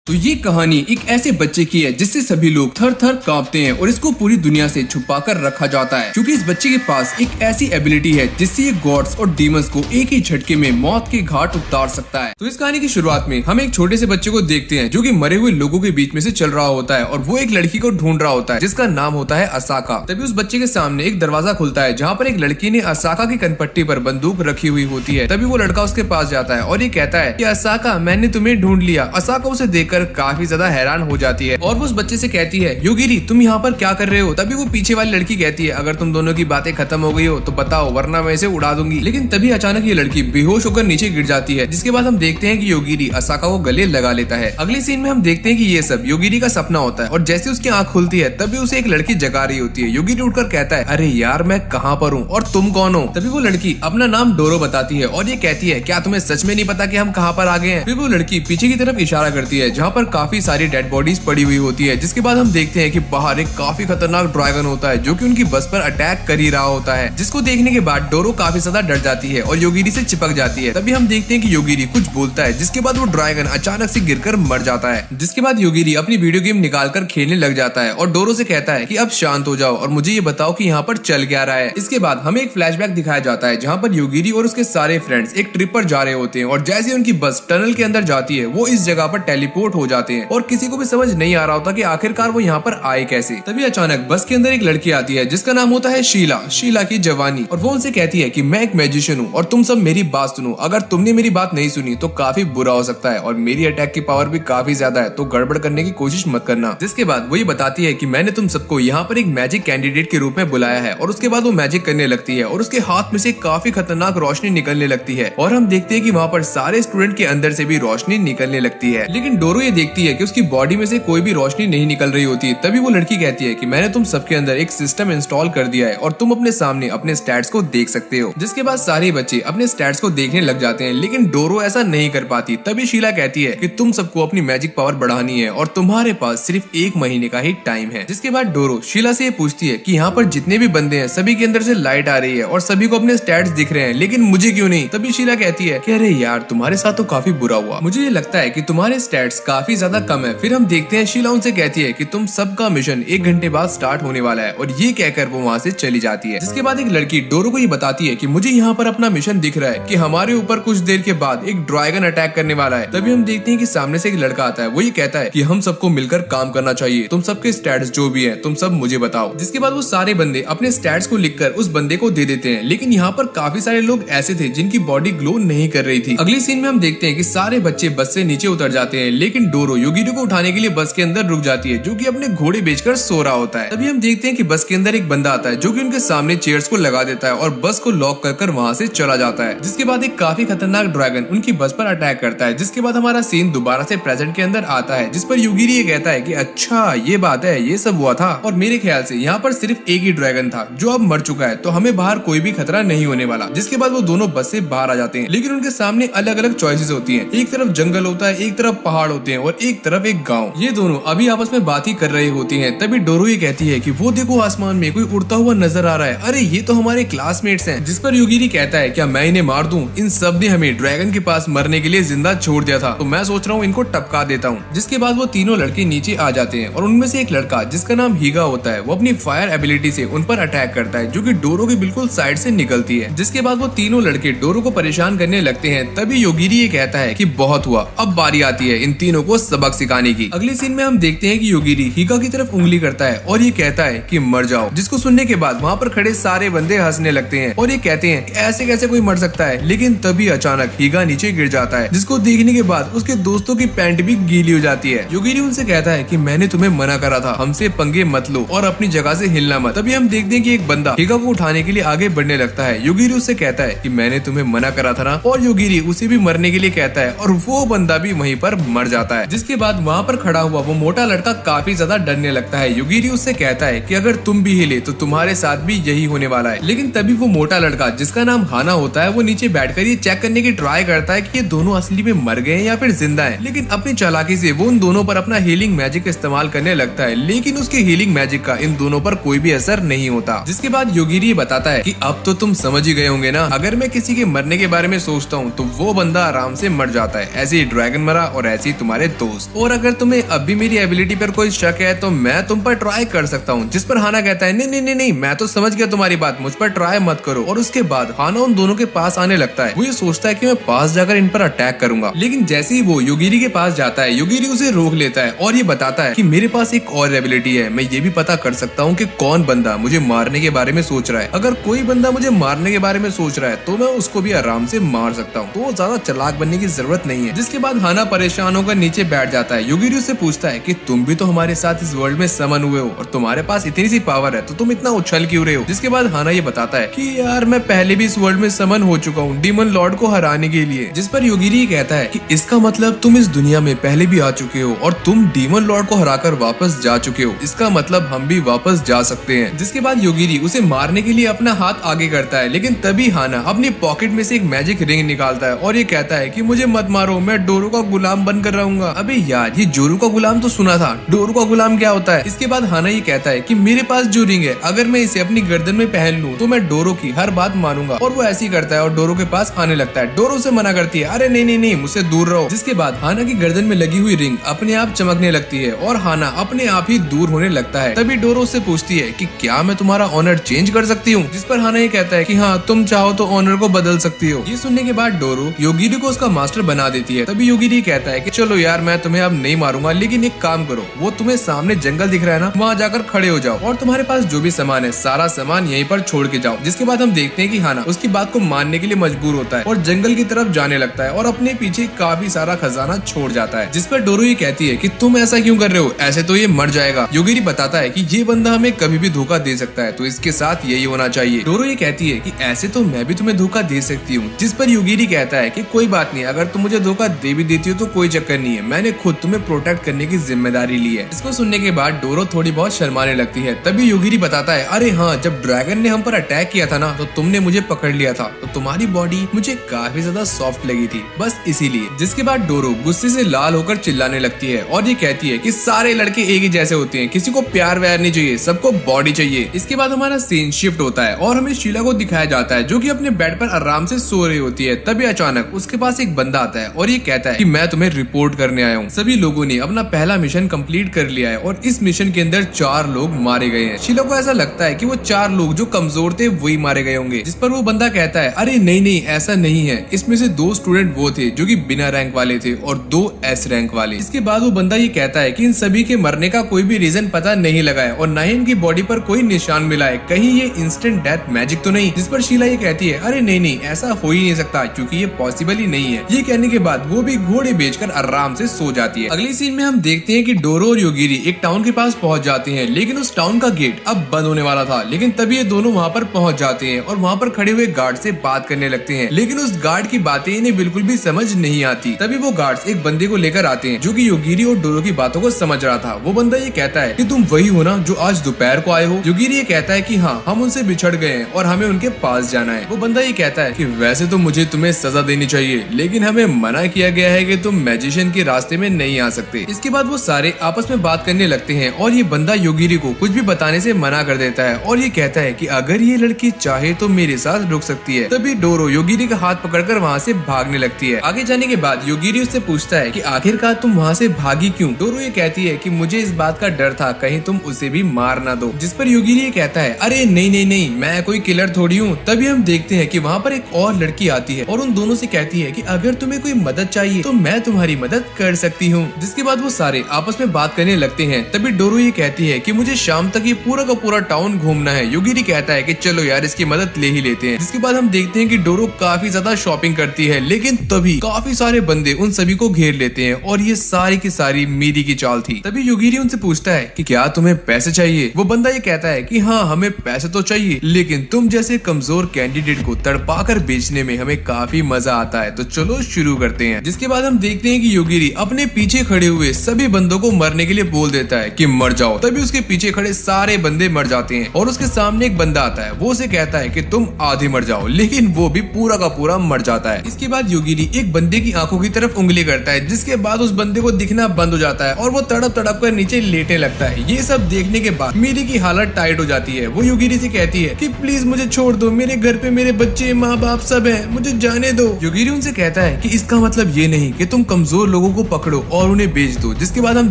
तो ये कहानी एक ऐसे बच्चे की है जिससे सभी लोग थर थर कांपते हैं और इसको पूरी दुनिया से छुपा कर रखा जाता है, क्योंकि इस बच्चे के पास एक ऐसी एबिलिटी है जिससे ये गॉड्स और डीमंस को एक ही झटके में मौत के घाट उतार सकता है। तो इस कहानी की शुरुआत में हम एक छोटे से बच्चे को देखते हैं जो कि मरे हुए लोगों के बीच में से चल रहा होता है और वो एक लड़की को ढूंढ रहा होता है जिसका नाम होता है असाका। तभी उस बच्चे के सामने एक दरवाजा खुलता है जहाँ पर एक लड़की ने असाका की कनपट्टी पर बंदूक रखी हुई होती है। तभी वो लड़का उसके पास जाता है और ये कहता है कि असाका, मैंने तुम्हें ढूंढ लिया। असाका उसे देखकर काफी ज्यादा हैरान हो जाती है और वो उस बच्चे से कहती है, योगिरी तुम यहाँ पर क्या कर रहे हो? तभी वो पीछे वाली लड़की कहती है, अगर तुम दोनों की बातें खत्म हो गई हो तो बताओ, वरना मैं इसे उड़ा दूंगी। लेकिन तभी अचानक ये लड़की बेहोश होकर नीचे गिर जाती है, जिसके बाद हम देखते हैं कि योगिरी असाका को गले लगा लेता है। अगले सीन में हम देखते हैं कि ये सब योगिरी का सपना होता है और जैसे उसकी आंख खुलती है तभी उसे एक लड़की जगा रही होती है। योगिरी उठकर कहता है, अरे यार मैं कहाँ पर हूँ और तुम कौन हो? तभी वो लड़की अपना नाम डोरो बताती है और ये कहती है, क्या तुम्हें सच में नहीं पता कि हम कहाँ पर आ गए हैं? फिर वो लड़की पीछे की तरफ इशारा करती है जहाँ पर काफी सारी डेड बॉडीज पड़ी हुई होती है, जिसके बाद हम देखते हैं कि बाहर एक काफी खतरनाक ड्रैगन होता है जो कि उनकी बस पर अटैक कर ही रहा होता है, जिसको देखने के बाद डोरो काफी ज्यादा डर जाती है और योगिरी से चिपक जाती है। तभी हम देखते हैं कि योगिरी कुछ बोलता है जिसके बाद वो ड्रैगन अचानक से गिरकर मर जाता है, जिसके बाद योगिरी अपनी वीडियो गेम निकालकर खेलने लग जाता है और डोरो से कहता है कि अब शांत हो जाओ और मुझे ये बताओ कि यहाँ पर चल क्या रहा है। इसके बाद हमें एक फ्लैशबैक दिखाया जाता है जहाँ पर योगिरी और उसके सारे फ्रेंड्स एक ट्रिप पर जा रहे होते हैं और जैसे उनकी बस टनल के अंदर जाती है वो इस जगह पर टेलीपोर्ट हो जाते हैं और किसी को भी समझ नहीं आ रहा होता कि आखिरकार वो यहाँ पर आए कैसे। तभी अचानक बस के अंदर एक लड़की आती है जिसका नाम होता है शीला की जवानी, और वो उनसे कहती है कि मैं एक मैजिशियन हूँ और तुम सब मेरी बात सुनो। अगर तुमने मेरी बात नहीं सुनी तो काफी बुरा हो सकता है और मेरी अटैक की पावर भी काफी ज्यादा है, तो गड़बड़ करने की कोशिश मत करना। जिसके बाद वो ये बताती है कि मैंने तुम सबको यहाँ पर एक मैजिक कैंडिडेट के रूप में बुलाया है, और उसके बाद वो मैजिक करने लगती है और उसके हाथ में से काफी खतरनाक रोशनी निकलने लगती है और हम देखते हैं कि वहाँ पर सारे स्टूडेंट के अंदर से भी रोशनी निकलने लगती है। लेकिन डोरो ये देखती है कि उसकी बॉडी में से कोई भी रोशनी नहीं निकल रही होती। तभी वो लड़की कहती है कि मैंने तुम सबके अंदर एक सिस्टम इंस्टॉल कर दिया है और तुम अपने सामने अपने स्टैट्स को देख सकते हो। जिसके बाद सारे बच्चे अपने स्टैट्स को देखने लग जाते हैं, लेकिन डोरो ऐसा नहीं कर पाती। तभी शीला कहती है कि तुम सबको अपनी मैजिक पावर बढ़ानी है और तुम्हारे पास सिर्फ 1 महीने का ही टाइम है। जिसके बाद डोरो शीला से ये पूछती है कि यहाँ पर जितने भी बंदे हैं सभी के अंदर से लाइट आ रही है और सभी को अपने स्टैट्स दिख रहे हैं, लेकिन मुझे क्यों नहीं? तभी शीला कहती है कि अरे यार तुम्हारे साथ तो काफी बुरा हुआ, मुझे ये लगता है कि तुम्हारे स्टैट्स काफी ज्यादा कम है। फिर हम देखते हैं शीला उनसे कहती है कि तुम सबका मिशन 1 घंटे बाद स्टार्ट होने वाला है, और ये कहकर वो वहाँ से चली जाती है। जिसके बाद एक लड़की डोरो को ये बताती है कि मुझे यहाँ पर अपना मिशन दिख रहा है कि हमारे ऊपर कुछ देर के बाद एक ड्रैगन अटैक करने वाला है। तभी हम देखते हैं कि सामने से एक लड़का आता है, वो ये कहता है कि हम सबको मिलकर काम करना चाहिए, तुम सबके स्टैट्स जो भी है तुम सब मुझे बताओ। जिसके बाद वो सारे बंदे अपने स्टैट्स को लिखकर उस बंदे को दे देते हैं, लेकिन यहाँ पर काफी सारे लोग ऐसे थे जिनकी बॉडी ग्लो नहीं कर रही थी। अगली सीन में हम देखते हैं कि सारे बच्चे बस से नीचे उतर जाते हैं, लेकिन डोरो योगिरी को उठाने के लिए बस के अंदर रुक जाती है जो कि अपने घोड़े बेचकर सो रहा होता है। तभी हम देखते हैं कि बस के अंदर एक बंदा आता है जो कि उनके सामने चेयर्स को लगा देता है और बस को लॉक कर वहाँ से चला जाता है। जिसके बाद एक काफी खतरनाक ड्रैगन उनकी बस पर अटैक करता है। जिसके बाद हमारा सीन दोबारा से प्रेजेंट के अंदर आता है, जिस पर योगिरी ये कहता है कि अच्छा ये बात है, ये सब हुआ था और मेरे ख्याल से यहाँ पर सिर्फ एक ही ड्रैगन था जो अब मर चुका है, तो हमें बाहर कोई भी खतरा नहीं होने वाला। जिसके बाद वो दोनों बस से बाहर आ जाते हैं, लेकिन उनके सामने अलग अलग चॉइसेस होती हैं। एक तरफ जंगल होता है, एक तरफ पहाड़ होते हैं और एक तरफ एक गाँव। ये दोनों अभी आपस में बात ही कर रही होती है। तभी डोरो ये कहती है कि वो देखो आसमान में कोई उड़ता हुआ नजर आ रहा है, अरे ये तो हमारे क्लासमेट्स हैं। जिस पर योगिरी कहता है, क्या मैं इन्हें मार दूं? इन सब ने हमें ड्रैगन के पास मरने के लिए जिंदा छोड़ दिया था, तो मैं सोच रहा हूँ इनको टपका देता हूँ। जिसके बाद वो तीनों लड़के नीचे आ जाते हैं और उनमें से एक लड़का जिसका नाम हीगा होता है वो अपनी फायर एबिलिटी से उन पर अटैक करता है जो कि डोरो के बिल्कुल साइड से निकलती है। जिसके बाद वो तीनों लड़के डोरो को परेशान करने लगते हैं। तभी योगिरी ये कहता है कि बहुत हुआ, अब बारी आती है इन तीनों को सबक सिखाने की। अगले सीन में हम देखते हैं कि योगिरी हीगा की तरफ उंगली करता है और ये कहता है कि मर जाओ। जिसको सुनने के बाद वहाँ पर खड़े सारे बंदे हंसने लगते हैं और ये कहते हैं ऐसे कैसे कोई मर सकता है। लेकिन तभी अचानक हीगा नीचे गिर जाता है, जिसको देखने के बाद उसके दोस्तों की पैंट भी गीली हो जाती है। योगिरी उनसे कहता है कि मैंने तुम्हें मना करा था, हमसे पंगे मत लो और अपनी जगह से हिलना मत। तभी हम देखते हैं कि एक बंदा हीगा को उठाने के लिए आगे बढ़ने लगता है। योगिरी उससे कहता है कि मैंने तुम्हें मना करा था ना, और योगिरी उसे भी मरने के लिए कहता है और वो बंदा भी वहीं पर मर जाता है। जिसके बाद वहाँ पर खड़ा हुआ वो मोटा लड़का काफी ज्यादा डरने लगता है। योगिरी उससे कहता है कि अगर तुम भी हिले तो तुम्हारे साथ भी यही होने वाला है। लेकिन तभी वो मोटा लड़का जिसका नाम हाना होता है वो नीचे बैठकर ये चेक करने की ट्राई करता है कि ये दोनों असली में मर गए हैं या फिर जिंदा हैं। लेकिन अपनी चालाकी से वो उन दोनों पर अपना हीलिंग मैजिक इस्तेमाल करने लगता है, लेकिन उसके हीलिंग मैजिक का इन दोनों पर कोई भी असर नहीं होता। जिसके बाद योगिरी बताता है कि अब तो तुम समझ ही गए होंगे ना, अगर मैं किसी के मरने के बारे में सोचता हूँ तो वो बंदा आराम से मर जाता है, ऐसे ही ड्रैगन मरा और ऐसे ही तुम्हारे तुम्हारे दोस्त। और अगर तुम्हें अब भी मेरी एबिलिटी पर कोई शक है तो मैं तुम पर ट्राई कर सकता हूँ। जिस पर हाना कहता है नहीं, मैं तो समझ गया तुम्हारी बात, मुझ पर ट्राई मत करो। और उसके बाद हाना उन दोनों के पास आने लगता है। वो ये सोचता है कि मैं पास जाकर इन पर अटैक करूंगा, लेकिन जैसे ही वो योगिरी के पास जाता है योगिरी उसे रोक लेता है और ये बताता है कि मेरे पास एक और एबिलिटी है, मैं ये भी पता कर सकता हूँ कि कौन बंदा मुझे मारने के बारे में सोच रहा है। अगर कोई बंदा मुझे मारने के बारे में सोच रहा है तो मैं उसको भी आराम से मार सकता हूँ, तो ज्यादा चालाक बनने की जरूरत नहीं है। जिसके बाद हाना परेशान होकर नीचे बैठ जाता है। योगिरी उससे पूछता है कि तुम भी तो हमारे साथ इस वर्ल्ड में समन हुए हो और तुम्हारे पास इतनी सी पावर है तो तुम इतना उछल क्यों रहे हो। जिसके बाद हाना ये बताता है कि यार मैं पहले भी इस वर्ल्ड में समन हो चुका हूँ डीमन लॉर्ड को हराने के लिए। जिस पर योगिरी कहता है कि इसका मतलब तुम इस दुनिया में पहले भी आ चुके हो और तुम डीमन लॉर्ड को हराकर वापस जा चुके हो, इसका मतलब हम भी वापस जा सकते हैं। जिसके बाद योगिरी उसे मारने के लिए अपना हाथ आगे करता है, लेकिन तभी हाना अपनी पॉकेट में से एक मैजिक रिंग निकालता है और ये कहता है कि मुझे मत मारो, मैं डोरू का गुलाम बनकर रहूंगा। अबे यार ये जोरू का गुलाम तो सुना था, डोरू का गुलाम क्या होता है। इसके बाद हाना ये कहता है कि मेरे पास जो रिंग है अगर मैं इसे अपनी गर्दन में पहन लूं तो मैं डोरो की हर बात मानूंगा। और वो ऐसे ही करता है और डोरो के पास आने लगता है। डोरो से मना करती है, अरे नहीं मुझसे दूर रहो। जिसके बाद हाना की गर्दन में लगी हुई रिंग अपने आप चमकने लगती है और हाना अपने आप ही दूर होने लगता है। तभी डोरो से पूछती है कि क्या मैं तुम्हारा ऑनर चेंज कर सकती हूँ। जिस पर हाना ये कहता है कि हाँ तुम चाहो तो ऑनर को बदल सकती हो। ये सुनने के बाद डोरो योगिरी को उसका मास्टर बना देती है। तभी योगिरी कहता है कि चलो यार मैं तुम्हें अब नहीं मारूंगा, लेकिन एक काम करो, वो तुम्हें सामने जंगल दिख रहा है ना, वहाँ जाकर खड़े हो जाओ और तुम्हारे पास जो भी सामान है सारा सामान यहीं पर छोड़ के जाओ। जिसके बाद हम देखते हैं कि हाना उसकी बात को मानने के लिए मजबूर होता है और जंगल की तरफ जाने लगता है और अपने पीछे काफी सारा खजाना छोड़ जाता है। जिस पर डोरो ये कहती है कि तुम ऐसा क्यों कर रहे हो, ऐसे तो ये मर जाएगा। योगिरी बताता है कि ये बंदा हमें कभी भी धोखा दे सकता है तो इसके साथ यही होना चाहिए। डोरो ये कहती है कि ऐसे तो मैं भी तुम्हें धोखा दे सकती हूँ। जिस पर योगिरी कहता है कि कोई बात नहीं, अगर तुम मुझे धोखा दे भी देती हो तो कोई चक्कर नहीं है, मैंने खुद तुम्हें प्रोटेक्ट करने की जिम्मेदारी ली है। इसको सुनने के बाद डोरो थोड़ी बहुत शर्माने लगती है। तभी योगिरी बताता है, अरे हाँ जब ड्रैगन ने हम पर अटैक किया था ना तो तुमने मुझे पकड़ लिया था, तो तुम्हारी बॉडी मुझे काफी ज्यादा सॉफ्ट लगी थी, बस इसीलिए। जिसके बाद डोरो गुस्से से लाल होकर चिल्लाने लगती है और ये कहती है कि सारे लड़के एक ही जैसे होते हैं, किसी को प्यार व्यार नहीं चाहिए, सबको बॉडी चाहिए। इसके बाद हमारा सीन शिफ्ट होता है और हमें शीला को दिखाया जाता है जो कि अपने बेड पर आराम से सो रही होती है। तभी अचानक उसके पास एक बंदा आता है और ये कहता है कि मैं तुम्हें रिपोर्ट करने आया हूँ। सभी लोगों ने अपना पहला मिशन कंप्लीट कर लिया है और इस मिशन के अंदर 4 लोग मारे गए हैं। शीला को ऐसा लगता है कि वो 4 लोग जो कमजोर थे वही मारे गए होंगे। जिस पर वो बंदा कहता है, अरे नहीं ऐसा नहीं है, इसमें से 2 स्टूडेंट वो थे जो कि बिना रैंक वाले थे और 2 एस रैंक वाले। इसके बाद वो बंदा ये कहता है कि इन सभी के मरने का कोई भी रीजन पता नहीं लगा है और न ही इनकी बॉडी पर कोई निशान मिला है, कहीं ये इंस्टेंट डेथ मैजिक तो नहीं। जिस पर शीला ये कहती है, अरे नहीं ऐसा हो ही नहीं सकता क्योंकि ये पॉसिबल ही नहीं है। ये कहने के बाद वो भी घोड़े बेचकर आराम से सो जाती है। अगली सीन में हम देखते हैं कि डोरो और योगिरी एक टाउन के पास पहुंच जाते हैं, लेकिन उस टाउन का गेट अब बंद होने वाला था। लेकिन तभी ये दोनों वहाँ पर पहुंच जाते हैं और वहाँ पर खड़े हुए गार्ड से बात करने लगते हैं, लेकिन उस गार्ड की बातें इन्हें बिल्कुल भी समझ नहीं आती। तभी वो गार्ड्स एक बंदे को लेकर आते हैं जो कि योगिरी और डोरो की बातों को समझ रहा था। वो बंदा ये कहता है कि तुम वही हो ना जो आज दोपहर को आए हो। योगिरी ये कहता है कि हाँ हम उनसे बिछड़ गए हैं और हमें उनके पास जाना है। वो बंदा ये कहता है कि वैसे तो मुझे तुम्हें सजा देनी चाहिए, लेकिन हमें मना किया गया है कि तुम मैजिशियन के रास्ते में नहीं आ सकते। इसके बाद वो सारे आपस में बात करने लगते हैं और ये बंदा योगिरी को कुछ भी बताने से मना कर देता है और ये कहता है कि अगर ये लड़की चाहे तो मेरे साथ रुक सकती है। तभी डोरो योगिरी का हाथ पकड़कर वहाँ से भागने लगती है। आगे जाने के बाद योगिरी उससे पूछता है कि आखिरकार तुम वहाँ से भागी क्यों। डोरो ये कहती है कि मुझे इस बात का डर था कहीं तुम उसे भी मार ना दो। जिस पर योगिरी ये कहता है, अरे नहीं मैं कोई किलर थोड़ी हूँ। तभी हम देखते हैं कि वहाँ पर एक और लड़की आती है और उन दोनों से कहती है कि अगर तुम्हें कोई मदद चाहिए तो मैं तुम्हारी मदद कर सकती हूँ। जिसके बाद वो सारे आपस में बात करने लगते हैं। तभी डोरो ये कहती है कि मुझे शाम तक ये पूरा का पूरा टाउन घूमना है। योगिरी कहता है कि चलो यार इसकी मदद ले ही लेते हैं। जिसके बाद हम देखते हैं कि डोरो काफी ज्यादा शॉपिंग करती है, लेकिन तभी काफी सारे बंदे उन सभी को घेर लेते हैं और ये सारी की सारी मीरी की चाल थी। तभी योगिरी उनसे पूछता है कि क्या तुम्हें पैसे चाहिए। वो बंदा ये कहता है कि हाँ हमें पैसे तो चाहिए, लेकिन तुम जैसे कमजोर कैंडिडेट को तड़पाकर बेचने में हमें काफी मजा आता है, तो चलो शुरू करते हैं। जिसके बाद हम देखते हैं कि योगिरी अपने पीछे खड़े हुए सभी बंदों को मरने के लिए बोल देता है कि मर जाओ। तभी उसके पीछे खड़े सारे बंदे मर जाते हैं और उसके सामने एक बंदा आता है। वो उसे कहता है कि तुम आधे मर जाओ, लेकिन वो भी पूरा का पूरा मर जाता है। इसके बाद योगिरी एक बंदे की आंखों की तरफ उंगली करता है, जिसके बाद उस बंदे को दिखना बंद हो जाता है और वो तड़प तड़प कर नीचे लेटने लगता है। ये सब देखने के बाद मीरी की हालत टाइट हो जाती है। वो योगिरी से कहती है कि प्लीज मुझे छोड़ दो, मेरे घर पे मेरे बच्चे माँ बाप सब है, मुझे जाने दो। योगिरी उनसे कहता है कि इसका मतलब ये नहीं कि तुम कमजोर लोगों को पकड़ो और उन्हें बेच दो। जिसके बाद हम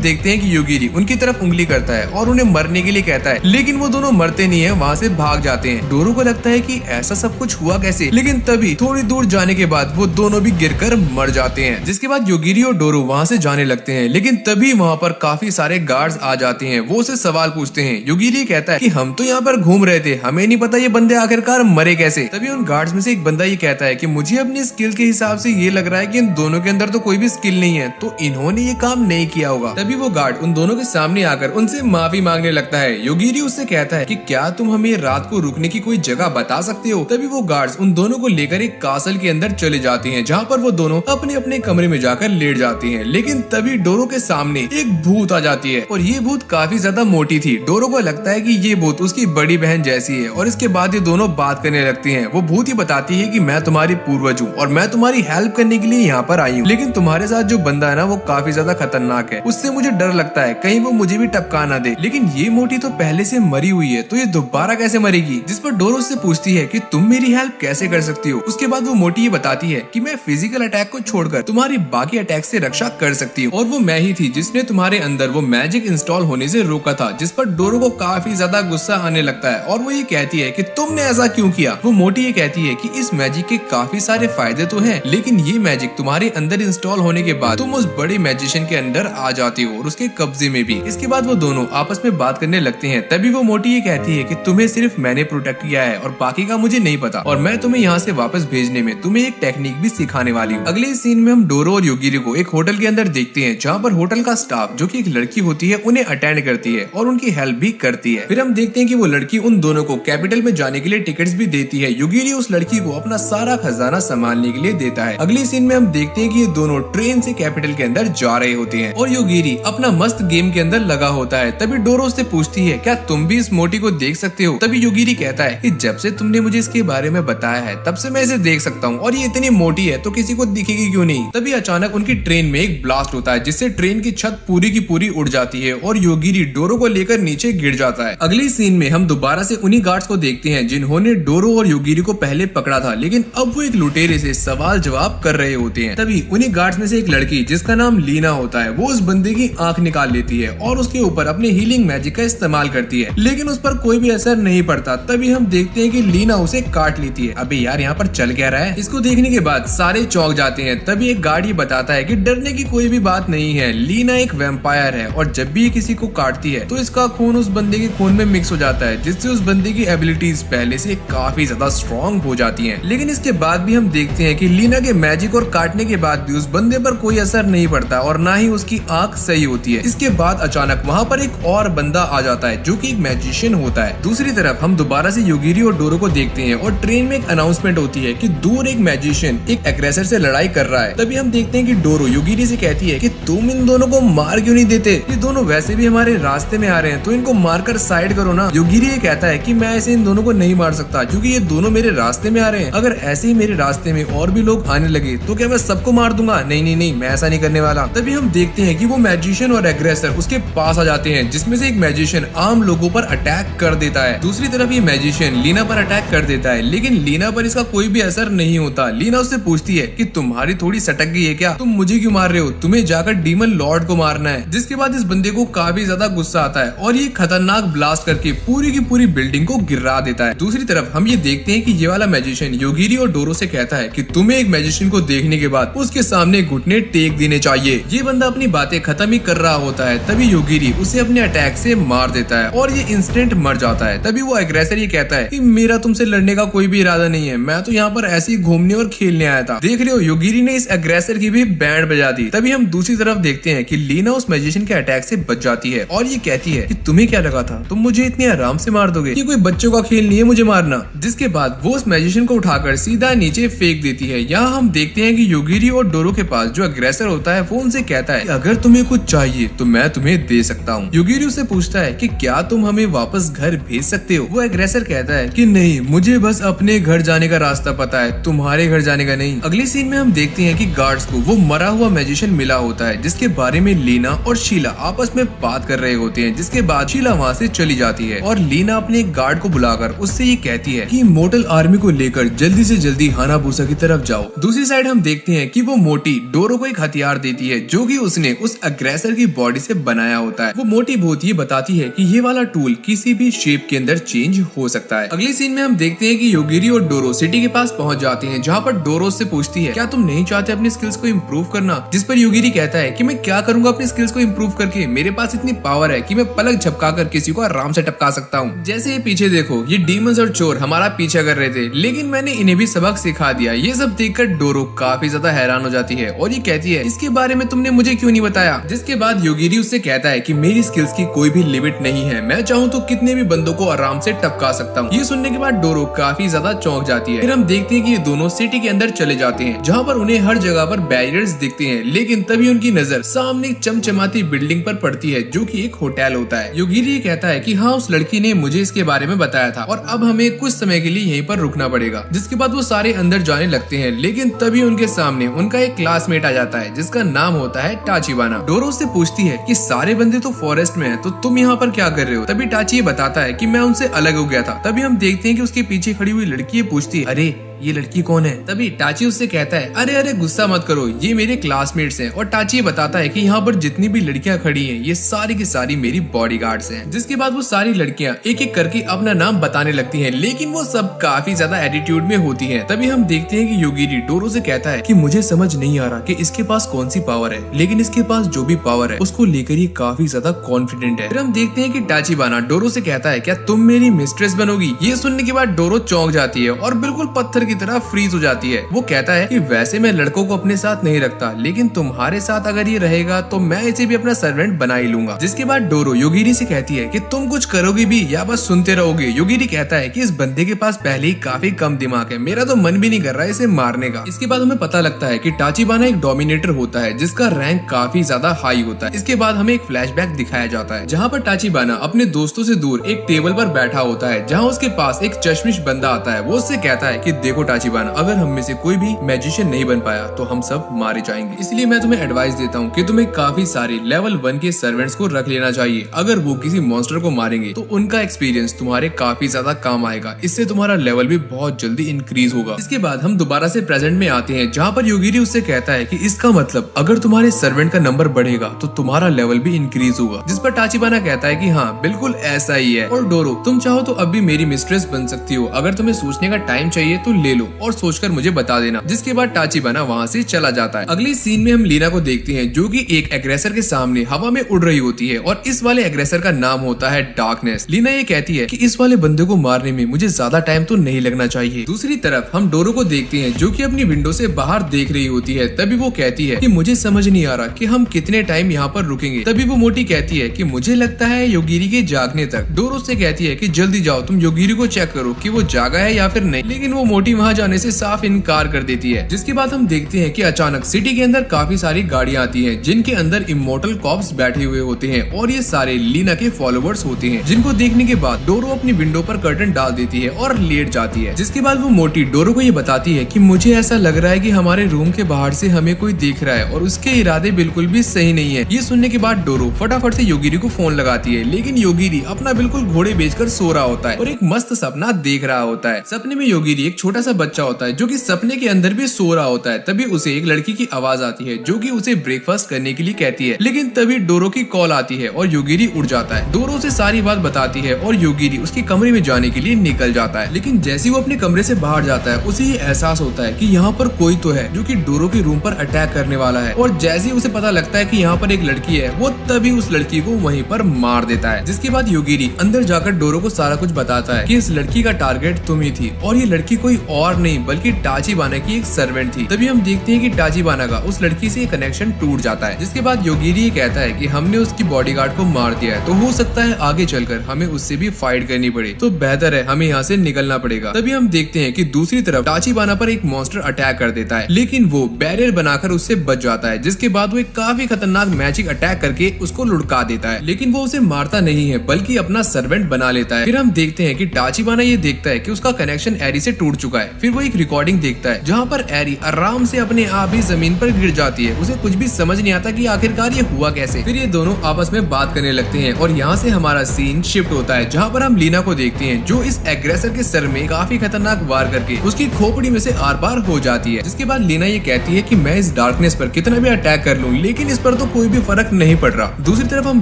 देखते हैं कि योगिरी उनकी तरफ उंगली करता है और उन्हें मरने के लिए कहता है, लेकिन वो दोनों मरते नहीं है, वहाँ से भाग जाते हैं। डोरो को लगता है कि ऐसा सब कुछ हुआ कैसे, लेकिन तभी थोड़ी दूर जाने के बाद वो दोनों भी गिरकर मर जाते हैं। जिसके बाद योगिरी और डोरो वहाँ से जाने लगते हैं, लेकिन तभी वहाँ पर काफी सारे गार्ड्स आ जाते हैं। वो उसे सवाल पूछते हैं। योगिरी कहता है कि हम तो यहाँ पर घूम रहे थे, हमें नहीं पता ये बंदे आखिरकार मरे कैसे। तभी उन गार्ड्स में से एक बंदा ये कहता है कि मुझे अपनी स्किल के हिसाब से ये लग रहा है कि इन दोनों के अंदर तो कोई भी स्किल नहीं है, तो इन्होंने ये काम नहीं किया होगा। तभी वो गार्ड उन दोनों के सामने आकर उनसे माफी मांगने लगता है। योगिरी उससे कहता है कि क्या तुम हमें रात को रुकने की कोई जगह बता सकते हो। तभी वो गार्ड्स उन दोनों को लेकर एक कासल के अंदर चले जाते हैं, जहाँ पर वो दोनों अपने अपने कमरे में जाकर लेट जाते हैं। लेकिन तभी डोरो के सामने एक भूत आ जाती है और ये भूत काफी ज्यादा मोटी थी। डोरो को लगता है कि ये भूत उसकी बड़ी बहन जैसी है और इसके बाद ये दोनों बात करने लगती हैं। वो भूत ही बताती है कि मैं तुम्हारी पूर्वज हूँ और मैं तुम्हारी हेल्प करने के लिए यहाँ पर आई हूँ, लेकिन तुम्हारे साथ जो बंदा है ना वो काफी ज्यादा खतरनाक है, उससे मुझे डर लगता है कहीं वो मुझे भी टपका ना दे। लेकिन ये मोटी तो पहले से मरी हुई है, तो ये दोबारा कैसे मरेगी। जिस पर डोरो से पूछती है कि तुम मेरी हेल्प कैसे कर सकती हो। उसके बाद वो मोटी ये बताती है कि मैं फिजिकल अटैक को छोड़कर तुम्हारी बाकी अटैक से रक्षा कर सकती हूँ और वो मैं ही थी जिसने तुम्हारे अंदर वो मैजिक इंस्टॉल होने से रोका था। जिस पर डोरो को काफी ज्यादा गुस्सा आने लगता है और वो ये कहती है कि तुमने ऐसा क्यों किया। वो मोटी ये कहती है कि इस मैजिक के काफी सारे फायदे तो हैं, लेकिन ये मैजिक तुम्हारे अंदर इंस्टॉल होने के बाद तुम उस बड़े मैजिशियन के अंदर आ जाती हो और उसके कब्जे में भी। इसके बाद वो दोनों आपस में बात करने लगते हैं। तभी वो मोटी ये कहती है कि तुम्हें सिर्फ मैंने प्रोटेक्ट किया है और बाकी का मुझे नहीं पता, और मैं तुम्हें यहाँ से वापस भेजने में तुम्हें एक टेक्निक भी सिखाने वाली हूँ। अगले सीन में हम डोरो और योगिरी को एक होटल के अंदर देखते हैं, जहाँ पर होटल का स्टाफ जो कि एक लड़की होती है उन्हें अटेंड करती है और उनकी हेल्प भी करती है। फिर हम देखते हैं कि वो लड़की उन दोनों को कैपिटल में जाने के लिए टिकट्स भी देती है। योगिरी उस लड़की को अपना सारा खजाना संभालने के लिए देता है। अगले सीन में हम देखते हैं कि ये दोनों ट्रेन से कैपिटल के अंदर जा रहे होते हैं और योगिरी अपना मस्त गेम के अंदर लगा होता है। तभी डोरो उससे पूछती है क्या तुम भी इस मोटी को देख सकते हो। तभी योगिरी कहता है कि जब से तुमने मुझे इसके बारे में बताया है तब से मैं इसे देख सकता हूँ और ये इतनी मोटी है तो किसी को दिखेगी क्यों नहीं। तभी अचानक उनकी ट्रेन में एक ब्लास्ट होता है जिससे ट्रेन की छत पूरी की पूरी उड़ जाती है और योगिरी डोरो को लेकर नीचे गिर जाता है। अगली सीन में हम दोबारा से उन्हीं गार्ड्स को देखते हैं जिन्होंने डोरो और योगिरी को पहले पकड़ा था, लेकिन अब वो एक लुटेरे से सवाल जवाब कर रहे होते हैं। तभी उन्हीं गार्ड्स में से एक लड़की जिसका नाम लीना होता है वो उस बंदे की आंख निकाल लेती है और उसके ऊपर अपने हीलिंग मैजिक का इस्तेमाल करती है, लेकिन उस पर कोई भी असर नहीं पड़ता। तभी हम देखते हैं कि लीना उसे काट लेती है। अबे यार यहाँ पर चल क्या रहा है। इसको देखने के बाद सारे चौंक जाते हैं। तभी एक गार्ड ये बताता है कि डरने की कोई भी बात नहीं है, लीना एक वैम्पायर है और जब भी किसी को काटती है तो इसका खून उस बंदे के खून में मिक्स हो जाता है, जिससे उस बंदे की एबिलिटीज पहले से काफी ज्यादा स्ट्रॉन्ग हो जाती हैं। लेकिन इसके बाद भी हम देखते हैं कि लीना के मैजिक और काटने के बाद भी उस बंदे पर कोई असर नहीं पड़ता और ना ही उसकी आंख सही होती है। इसके बाद अचानक वहाँ पर एक और बंदा आ जाता है जो कि एक मैजिशियन होता है। दूसरी तरफ हम दोबारा से योगिरी और डोरो को देखते हैं और ट्रेन में एक अनाउंसमेंट होती है कि दूर एक मैजिशियन एक एग्रेसर से लड़ाई कर रहा है। तभी हम देखते हैं कि डोरो योगिरी से कहती है कि तुम इन दोनों को मार क्यों नहीं देते, ये दोनों वैसे भी हमारे रास्ते में आ रहे हैं तो इनको मारकर साइड करो ना। योगिरी ये कहता है कि मैं ऐसे इन दोनों को नहीं मार सकता क्योंकि ये दोनों मेरे रास्ते में आ रहे हैं। अगर ऐसे ही मेरे रास्ते में और भी लोग आने लगे तो क्या मैं सबको मार दूंगा। नहीं नहीं नहीं, मैं ऐसा नहीं करने वाला। तभी हम देखते हैं कि वो मैजिशियन और एग्रेसर उसके पास आ जाते हैं, जिसमें से एक मैजिशियन आम लोगों पर अटैक कर देता है। दूसरी तरफ ये मैजिशियन लीना पर अटैक कर देता है, लेकिन लीना पर इसका कोई भी असर नहीं होता। लीना उससे पूछती है कि तुम्हारी थोड़ी सटक गई है क्या, तुम मुझे क्यों मार रहे हो, तुम्हें जाकर डीमन लॉर्ड को मारना है। जिसके बाद इस बंदे को काफी ज्यादा गुस्सा आता है और ये खतरनाक ब्लास्ट करके पूरी की पूरी बिल्डिंग को गिरा देता है। दूसरी तरफ हम ये देखते हैं कि ये वाला मैजिशियन योगिरी और डोरो से कहता है कि तुम्हें एक मैजिशियन को देखने के बाद उसके सामने घुटने टेक देने चाहिए। ये बंदा अपनी बातें खत्म ही कर रहा होता है, तभी योगिरी उसे अपने अटैक से मार देता है और ये इंस्टेंट मर जाता है। तभी वो एग्रेसर ये कहता है कि मेरा तुमसे लड़ने का कोई भी इरादा नहीं है, मैं तो यहाँ पर ऐसे ही घूमने और खेलने आया था। देख रहे हो, योगिरी ने इस एग्रेसर की भी बैंड बजा दी। तभी हम दूसरी तरफ देखते हैं कि लीना उस मैजिशियन के अटैक से बच जाती है और ये कहती है कि तुम्हें क्या लगा था तुम मुझे इतने आराम से मार दोगे, ये कोई बच्चों का खेल नहीं है मुझे मारना। जिसके बाद वो उस मैजिशियन को उठाकर सीधा नीचे फेंक देती है। यहाँ हम देखते हैं कि योगिरी और डोरो के पास जो एग्रेसर होता है वो उनसे कहता है कि अगर तुम्हें कुछ चाहिए तो मैं तुम्हें दे सकता हूँ। योगिरी उससे पूछता है कि क्या तुम हमें वापस घर भेज सकते हो। वो एग्रेसर कहता है कि नहीं, मुझे बस अपने घर जाने का रास्ता पता है, तुम्हारे घर जाने का नहीं। अगली सीन में हम देखते हैं कि गार्ड्स को वो मरा हुआ मैजिशियन मिला होता है, जिसके बारे में लीना और शीला आपस में बात कर रहे होते हैं। जिसके बाद शीला वहाँ से चली जाती है और लीना अपने एक गार्ड को बुलाकर उससे ये कहती है कि मोटल आर्मी को लेकर जल्दी से जल्दी हानाबूसा की तरफ जाओ। दूसरी साइड हम देखते हैं कि वो मोटी डोरो को एक एक हथियार देती है जो कि उसने उस अग्रेसर की बॉडी से बनाया होता है। वो मोटी बहुत ये बताती है कि ये वाला टूल किसी भी शेप के अंदर चेंज हो सकता है। अगली सीन में हम देखते हैं कि योगिरी और डोरो सिटी के पास पहुंच जाते हैं, जहाँ पर डोरो से पूछती है क्या तुम नहीं चाहते अपनी स्किल्स को इम्प्रूव करना, जिस पर योगिरी कहता है कि मैं क्या करूंगा अपनी स्किल्स को इम्प्रूव करके, मेरे पास इतनी पावर है कि मैं पलक झपका कर किसी को आराम से टपका सकता हूँ। जैसे ये पीछे देखो, ये डीमंस और चोर हमारा पीछा कर रहे थे, लेकिन मैंने इन्हें भी सबक सिखा दिया। ये सब देखकर डोरो काफी ज्यादा हैरान हो जाती है और ये कहती है इसके बारे में तुमने मुझे क्यों नहीं बताया। जिसके बाद योगिरी उससे कहता है कि मेरी स्किल्स की कोई भी लिमिट नहीं है, मैं चाहूँ तो कितने भी बंदों को आराम से टपका सकता हूँ। ये सुनने के बाद डोरो काफी ज्यादा चौंक जाती है। फिर हम देखते हैं कि ये दोनों सिटी के अंदर चले जाते हैं, जहाँ पर उन्हें हर जगह पर बैरियर्स दिखते हैं, लेकिन तभी उनकी नजर सामने एक चमचमाती बिल्डिंग पर पड़ती है जो कि एक होटल होता है। योगिरी कहता है कि हाँ, उस लड़की ने मुझे इसके बारे में बताया था और अब हमें कुछ समय के लिए यहीं पर रुकना पड़ेगा। जिसके बाद वो सारे अंदर जाने लगते हैं, लेकिन तभी उनके सामने उनका एक क्लासमेट आ जाता है जिसका नाम होता है टाचिबाना। डोरो से पूछती है कि सारे बंदे तो फॉरेस्ट में हैं, तो तुम यहाँ पर क्या कर रहे हो। तभी टाची बताता है कि मैं उनसे अलग हो गया था। तभी हम देखते हैं कि उसके पीछे खड़ी हुई लड़की पूछती है अरे ये लड़की कौन है। तभी टाची उससे कहता है अरे अरे गुस्सा मत करो, ये मेरे क्लासमेट्स हैं। और टाची बताता है कि यहाँ पर जितनी भी लड़कियां खड़ी हैं ये सारी की सारी मेरी बॉडीगार्ड्स हैं। जिसके बाद वो सारी लड़कियां एक एक करके अपना नाम बताने लगती हैं, लेकिन वो सब काफी ज्यादा एटीट्यूड में होती हैं। तभी हम देखते हैं कि योगिरी डोरो से कहता है कि मुझे समझ नहीं आ रहा कि इसके पास कौन सी पावर है, लेकिन इसके पास जो भी पावर है उसको लेकर ये काफी ज्यादा कॉन्फिडेंट है। फिर हम देखते हैं कि टाचिबाना डोरो से कहता है क्या तुम मेरी मिस्ट्रेस बनोगी। ये सुनने के बाद डोरो चौंक जाती है और बिल्कुल पत्थर की तरह फ्रीज हो जाती है। वो कहता है कि वैसे मैं लड़कों को अपने साथ नहीं रखता, लेकिन तुम्हारे साथ अगर ये रहेगा तो मैं इसे भी अपना सर्वेंट बना ही लूंगा। जिसके बाद डोरो योगिरी से कहती है कि तुम कुछ करोगे भी या बस सुनते रहोगे। योगिरी कहता है कि इस बंदे के पास पहले ही काफी कम दिमाग है, मेरा तो मन भी नहीं कर रहा है इसे मारने का। इसके बाद हमें पता लगता है कि टाचिबाना एक डोमिनेटर होता है जिसका रैंक काफी ज्यादा हाई होता है। इसके बाद हमें एक फ्लैशबैक दिखाया जाता है जहाँ पर टाचिबाना अपने दोस्तों से दूर एक टेबल पर बैठा होता है, जहाँ उसके पास एक चश्मिश बंदा आता है। वो उससे कहता है कि देखो टाचिबाना, अगर हम में से कोई भी मैजिशियन नहीं बन पाया तो हम सब मारे जाएंगे, इसलिए मैं तुम्हें एडवाइस देता हूँ कि तुम्हें काफी सारे लेवल 1 के सर्वेंट्स को रख लेना चाहिए। अगर वो किसी मॉन्स्टर को मारेंगे तो उनका एक्सपीरियंस तुम्हारे काफी ज्यादा काम आएगा, इससे तुम्हारा लेवल भी बहुत जल्दी इंक्रीज होगा। इसके बाद हम दोबारा से प्रेजेंट में आते हैं, जहाँ पर योगिरी उससे कहता है कि इसका मतलब अगर तुम्हारे सर्वेंट का नंबर बढ़ेगा तो तुम्हारा लेवल भी इंक्रीज होगा। जिस पर टाचिबाना कहता है कि हाँ बिल्कुल ऐसा ही है, और डोरो तुम चाहो तो अब भी मेरी मिस्ट्रेस बन सकती हो, अगर तुम्हें सोचने का टाइम चाहिए तो ले लो और सोचकर मुझे बता देना। जिसके बाद टाचिबाना वहाँ से चला जाता है। अगली सीन में हम लीना को देखते हैं जो कि एक एग्रेसर के सामने हवा में उड़ रही होती है, और इस वाले एग्रेसर का नाम होता है डार्कनेस। लीना ये कहती है कि इस वाले बंदे को मारने में मुझे ज्यादा टाइम तो नहीं लगना चाहिए। दूसरी तरफ हम डोरो को देखते हैं जो कि अपनी विंडो से बाहर देख रही होती है। तभी वो कहती है कि मुझे समझ नहीं आ रहा कि हम कितने टाइम यहाँ पर रुकेंगे। तभी वो मोटी कहती है कि मुझे लगता है योगिरी के जागने तक। डोरो से कहती है कि जल्दी जाओ, तुम योगिरी को चेक करो कि वो जागा है या फिर नहीं, लेकिन वो मोटी वहाँ जाने से साफ इनकार कर देती है। जिसके बाद हम देखते हैं कि अचानक सिटी के अंदर काफी सारी गाड़ियां आती हैं जिनके अंदर इमोर्टल कॉप्स बैठे हुए होते हैं, और ये सारे लीना के फॉलोवर्स होते हैं, जिनको देखने के बाद डोरो अपनी विंडो पर कर्टन डाल देती है और लेट जाती है। जिसके बाद वो मोटी डोरो को ये बताती है कि मुझे ऐसा लग रहा है कि हमारे रूम के बाहर से हमें कोई देख रहा है और उसके इरादे बिल्कुल भी सही नहीं है। ये सुनने के बाद डोरो फटाफट से योगिरी को फोन लगाती है, लेकिन योगिरी अपना बिल्कुल घोड़े बेचकर सो रहा होता है और एक मस्त सपना देख रहा होता है। सपने में योगिरी एक छोटा सा बच्चा होता है जो कि सपने के अंदर भी सो रहा होता है। तभी उसे एक लड़की की आवाज आती है जो कि उसे ब्रेकफास्ट करने के लिए कहती है, लेकिन तभी डोरो की कॉल आती है और योगिरी उठ जाता है। डोरो से सारी बात बताती है और योगिरी उसके कमरे में जाने के लिए निकल जाता है, लेकिन जैसे वो अपने कमरे से बाहर जाता है उसे ये एहसास होता है कि यहाँ पर कोई तो है जो कि डोरो के रूम पर अटैक करने वाला है। और जैसे ही उसे पता लगता है कि यहाँ पर एक लड़की है, वो तभी उस लड़की को वहीं पर मार देता है। जिसके बाद योगिरी अंदर जाकर डोरो को सारा कुछ बताता है कि इस लड़की का टारगेट तुम ही थी, और ये लड़की कोई और नहीं बल्कि टाचिबाना की एक सर्वेंट थी। तभी हम देखते हैं कि टाचिबाना का उस लड़की से कनेक्शन टूट जाता है। जिसके बाद योगिरी ये कहता है कि हमने उसकी बॉडीगार्ड को मार दिया है, तो हो सकता है आगे चलकर हमें उससे भी फाइट करनी पड़े, तो बेहतर है हमें यहाँ से निकलना पड़ेगा। तभी हम देखते हैं कि दूसरी तरफ टाचिबाना पर एक मॉन्स्टर अटैक कर देता है, लेकिन वो बैरियर बनाकर उससे बच जाता है। जिसके बाद वो एक काफी खतरनाक मैजिक अटैक करके उसको लुढ़का देता है, लेकिन वो उसे मारता नहीं है बल्कि अपना सर्वेंट बना लेता है। फिर हम देखते हैं कि टाचिबाना ये देखता है कि उसका कनेक्शन एरी से टूट चुका है, फिर वो एक रिकॉर्डिंग देखता है जहाँ पर एरी आराम से अपने आप ही जमीन पर गिर जाती है। उसे कुछ भी समझ नहीं आता कि आखिरकार ये हुआ कैसे। फिर ये दोनों आपस में बात करने लगते हैं और यहाँ से हमारा सीन शिफ्ट होता है जहाँ पर हम लीना को देखते हैं जो इस एग्रेसर के सर में काफी खतरनाक वार करके उसकी खोपड़ी में से आर पार हो जाती है। जिसके बाद लीना ये कहती है कि मैं इस डार्कनेस पर कितना भी अटैक कर लूं लेकिन इस पर तो कोई भी फर्क नहीं पड़ रहा। दूसरी तरफ हम